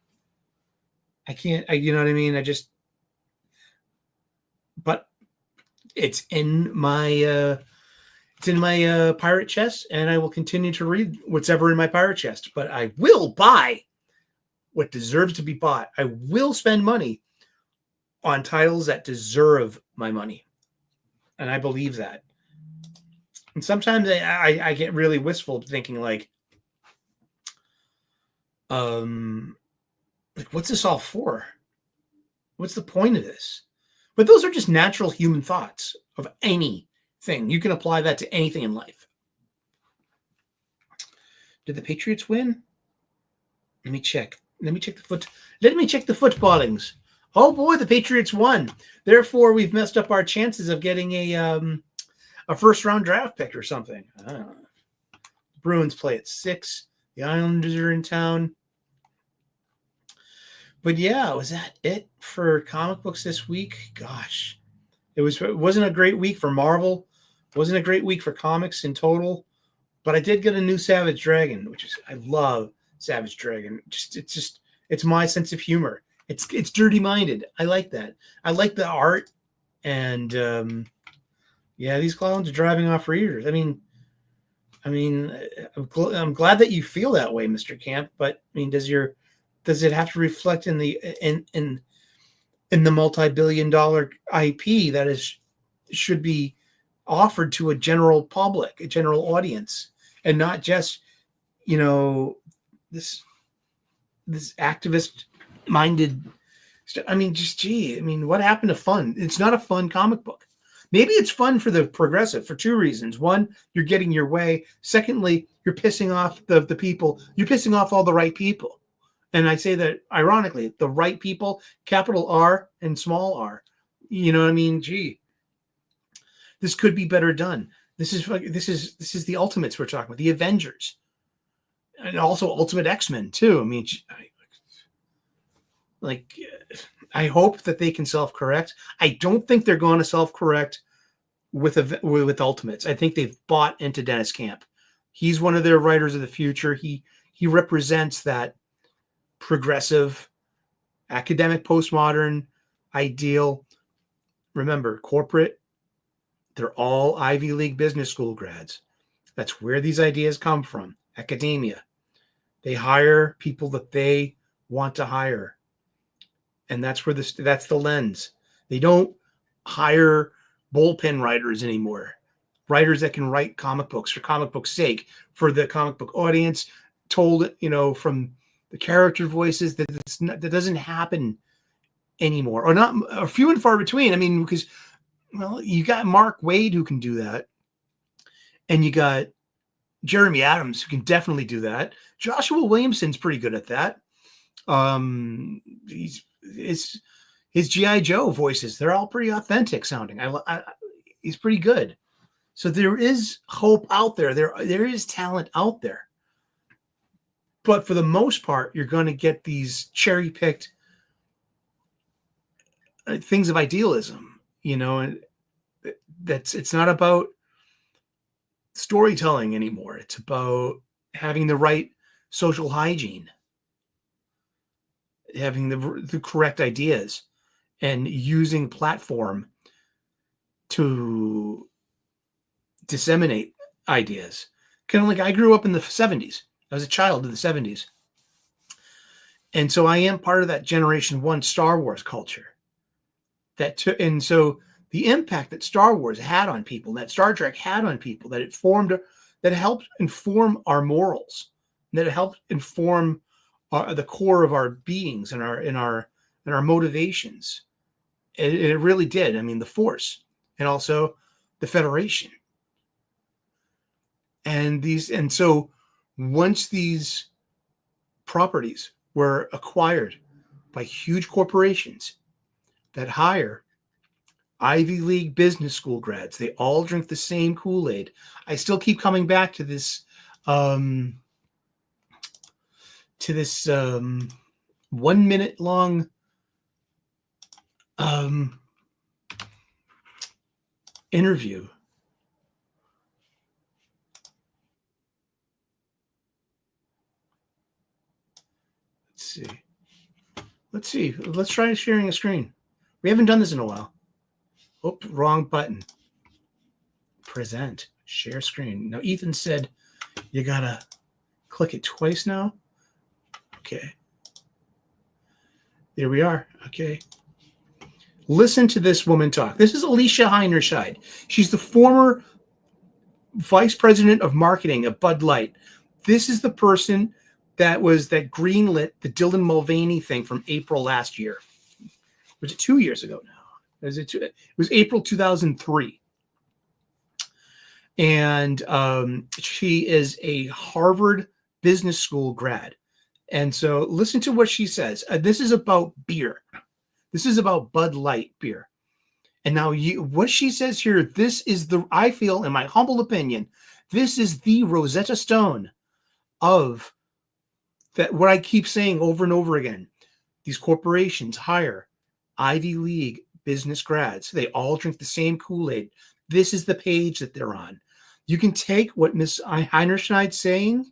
You know what I mean? But it's in my pirate chest, and I will continue to read what's ever in my pirate chest, but I will buy what deserves to be bought. I will spend money on titles that deserve my money. And I believe that. And sometimes I get really wistful thinking like what's this all for? What's the point of this? But those are just natural human thoughts of anything. You can apply that to anything in life. Did the Patriots win? Let me check. Let me check the footballings. Oh boy, the Patriots won. Therefore, we've messed up our chances of getting a first round draft pick or something. Bruins play at 6. The Islanders are in town. But yeah, was that it for comic books this week? Gosh, it wasn't a great week for Marvel. It wasn't a great week for comics in total. But I did get a new Savage Dragon, I love Savage Dragon. It's my sense of humor. It's dirty minded. I like that. I like the art, and yeah, these clowns are driving off readers. I mean, I'm glad that you feel that way, Mr. Camp. But I mean, does it have to reflect in the multi-billion-dollar IP that should be offered to a general public, a general audience, and not just this activist-minded? I mean, what happened to fun? It's not a fun comic book. Maybe it's fun for the progressive for 2 reasons. One, you're getting your way. Secondly, you're pissing off the people. You're pissing off all the right people. And I say that ironically, the right people, capital R and small r. You know what I mean? Gee, this could be better done. This is the Ultimates we're talking about, the Avengers, and also Ultimate X-Men too. I mean, Like, I hope that they can self-correct. I don't think they're going to self-correct with Ultimates. I think they've bought into Dennis Camp. He's one of their writers of the future. He represents that progressive, academic, postmodern ideal. Remember, corporate, they're all Ivy League business school grads. That's where these ideas come from. Academia. They hire people that they want to hire. And that's where that's the lens. They don't hire bullpen writers anymore. Writers that can write comic books for comic book's sake, for the comic book audience, told, from the character voices. That doesn't happen anymore, or not, or few and far between. I mean, because, well, you got Mark Waid who can do that, and you got Jeremy Adams who can definitely do that. Joshua Williamson's pretty good at that. His G.I. Joe voices, they're all pretty authentic sounding. He's pretty good. So there is hope out there. There is talent out there. But for the most part, you're going to get these cherry-picked things of idealism, and it's not about storytelling anymore. It's about having the right social hygiene, having the correct ideas, and using platform to disseminate ideas. Kind of like I grew up in the 70s. I was a child of the 70s. And so I am part of that Generation 1 Star Wars culture. And so the impact that Star Wars had on people, that Star Trek had on people, that that helped inform our morals, that it helped inform the core of our beings and our motivations. It really did. I mean, the Force, and also the Federation. And so once these properties were acquired by huge corporations that hire Ivy League business school grads, they all drink the same Kool-Aid. I still keep coming back to this 1 minute long interview. Let's see. Let's try sharing a screen. We haven't done this in a while. Oh, wrong button. Present. Share screen. Now, Ethan said you gotta click it twice now. Okay. There we are. Okay. Listen to this woman talk. This is Alicia Heinerscheid. She's the former vice president of marketing at Bud Light. This is the person that greenlit the Dylan Mulvaney thing from April last year. Was it 2 years ago now? It was April 2003. And she is a Harvard Business School grad. And so listen to what she says. This is about beer. This is about Bud Light beer. And now what she says here, this is I feel, in my humble opinion, this is the Rosetta Stone of that, what I keep saying over and over again. These corporations hire Ivy League business grads. They all drink the same Kool-Aid. This is the page that they're on. You can take what Ms. Heinerscheid's saying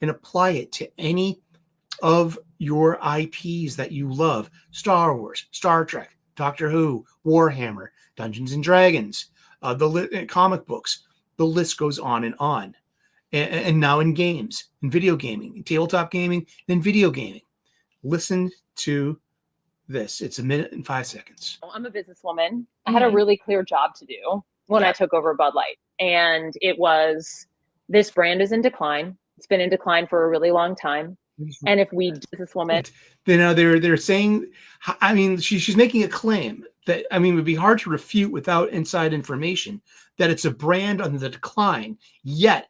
and apply it to any of your IPs that you love. Star Wars, Star Trek, Doctor Who, Warhammer, Dungeons and Dragons, the comic books. The list goes on and on. And now in games, in video gaming, tabletop gaming, and video gaming. Listen to this. It's 1 minute and 5 seconds. I'm a businesswoman. I had a really clear job to do when I took over Bud Light. And it was, this brand is in decline. It's been in decline for a really long time. And if we, businesswoman. They're saying, I mean, she's making a claim that, I mean, it would be hard to refute without inside information, that it's a brand on the decline. Yet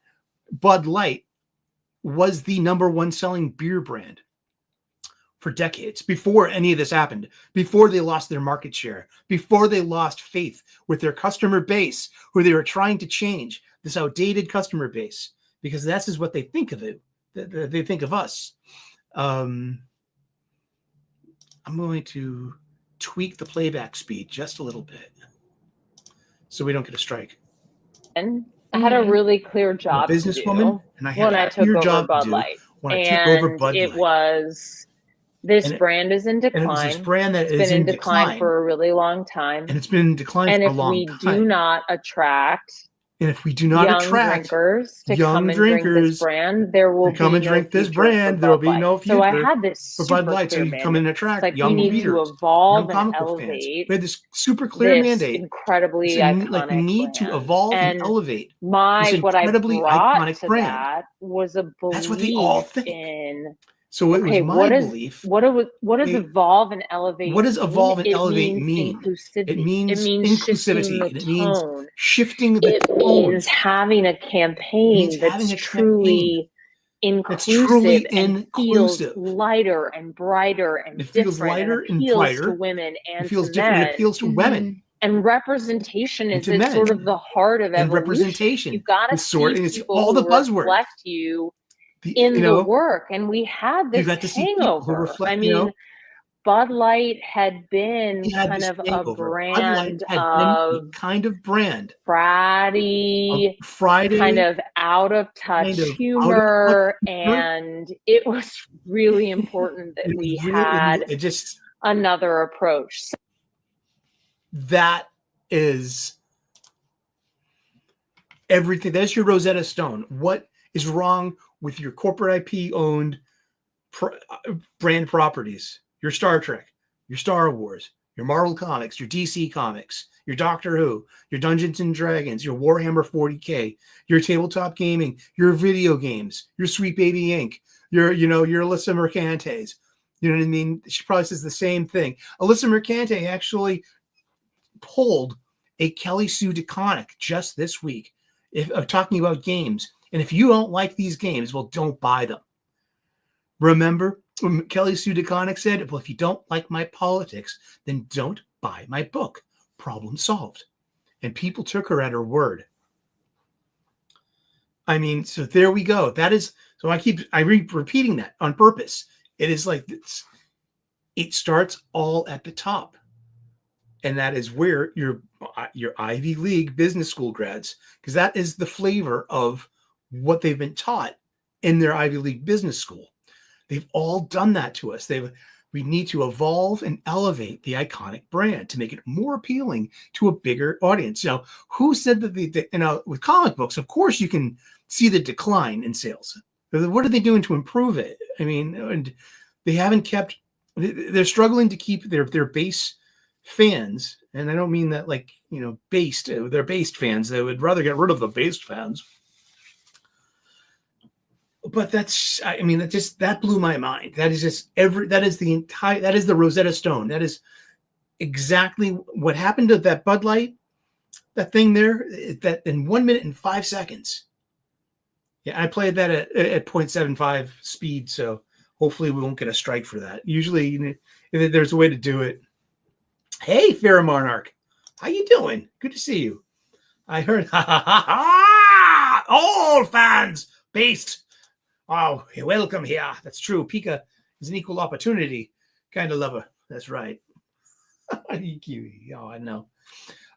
Bud Light was the #1 selling beer brand for decades, before any of this happened, before they lost their market share, before they lost faith with their customer base, who they were trying to change, this outdated customer base, because that's is what they think of it. They think of us. I'm I'm going to tweak the playback speed just a little bit so we don't get a strike. And I had a really clear job to businesswoman, do and I had when I a took clear over job to Bud do Light. when I took over Bud It Light. was this And it- brand is in And it was decline. this brand that It's is been in decline for a really long time. and it's been in decline And for a if long we time. do not attract And if we do not young attract drinkers to young come and drink this drinkers brand, there will to come be and no drink this future brand, for there will Bud be no Light. So I future had this for Bud super Light. So clear you come in mandate. and attract It's like we young need readers, to evolve young and comic book fans. elevate We had this super clear this mandate. incredibly It's iconic like we need to brand. evolve and And elevate this what I incredibly brought iconic to brand. that was a That's what they all belief think. in So it was okay, my belief. what does evolve and elevate What does mean? evolve and It elevate means mean? inclusivity. It means shifting inclusivity. the And it means tone. shifting the It tone. means having a It campaign means that's having a truly campaign that's truly inclusive and feels inclusive. lighter and brighter and It feels different lighter and and appeals brighter. to women and It feels to different. men. It appeals to women. And representation And is to men. sort of the heart of And evolution. representation. You've got to It's sort- see and it's people all the who buzzwords. reflect you The- in you the know, work. And we had you this got to see people who hangover. reflect. I You mean, know, Bud Light had been we had kind this of a hangover. Bud Light brand had been a of kind of brand bratty, of Friday kind of out of touch kind of out of humor, touch humor. and it was really important that It we was really- had it just another approach. that is everything. That's your Rosetta Stone. What is wrong with your corporate IP owned brand properties? Your Star Trek, your Star Wars, your Marvel Comics, your DC Comics, your Doctor Who, your Dungeons and Dragons, your Warhammer 40K, your tabletop gaming, your video games, your Sweet Baby Inc., your Alyssa Mercantes. You know what I mean? She probably says the same thing. Alyssa Mercante actually pulled a Kelly Sue DeConnick just this week of talking about games. And if you don't like these games, well, don't buy them. Remember when Kelly Sue DeConnick said, well, if you don't like my politics, then don't buy my book. Problem solved. And people took her at her word. I mean, so there we go. That is, so I repeating that on purpose. It is like this. It starts all at the top. And that is where your Ivy League business school grads, because that is the flavor of what they've been taught in their Ivy League business school. They've all done that to us. We need to evolve and elevate the iconic brand to make it more appealing to a bigger audience. Now, who said that with comic books, of course, you can see the decline in sales. What are they doing to improve it? I mean, and they haven't kept. They're struggling to keep their base fans, and I don't mean that like based. They're based fans. They would rather get rid of the based fans. But that blew my mind. That is just that is the Rosetta Stone. That is exactly what happened to that Bud Light, that thing there, that in 1 minute and 5 seconds. Yeah, I played that at 0.75 speed, so hopefully we won't get a strike for that. Usually there's a way to do it. Hey, Farrah Monarch, how you doing? Good to see you. I heard all fans based. Oh, welcome here. That's true. Pika is an equal opportunity kind of lover. That's right. Oh, I know.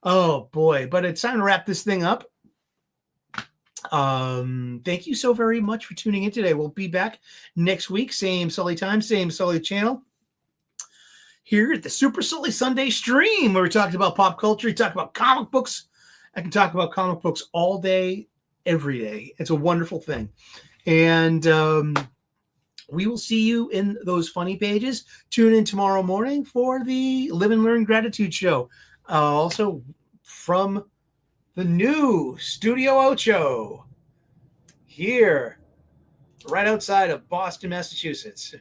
Oh boy, but it's time to wrap this thing up. Thank you so very much for tuning in today. We'll be back next week, same Sully time, same Sully channel, here at the Super Sully Sunday stream, where we talked about pop culture, we talk about comic books. I can talk about comic books all day, every day. It's a wonderful thing. And we will see you in those funny pages. Tune in tomorrow morning for the Live and Learn Gratitude Show. Also from the new Studio Ocho here, right outside of Boston, Massachusetts.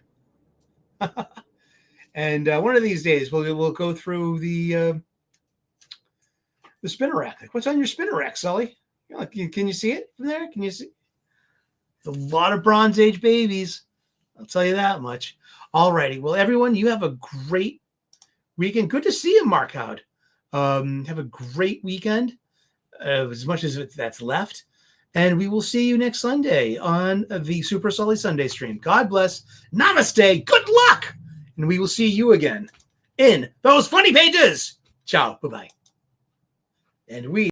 And one of these days, we'll go through the spinner rack. What's on your spinner rack, Sully? Can you see it from there? Can you see? A lot of Bronze Age babies. I'll tell you that much. All righty. Well, everyone, you have a great weekend. Good to see you, Mark Howd. Have a great weekend, as much as that's left. And we will see you next Sunday on the Super Sully Sunday stream. God bless. Namaste. Good luck. And we will see you again in those funny pages. Ciao. Bye-bye. And we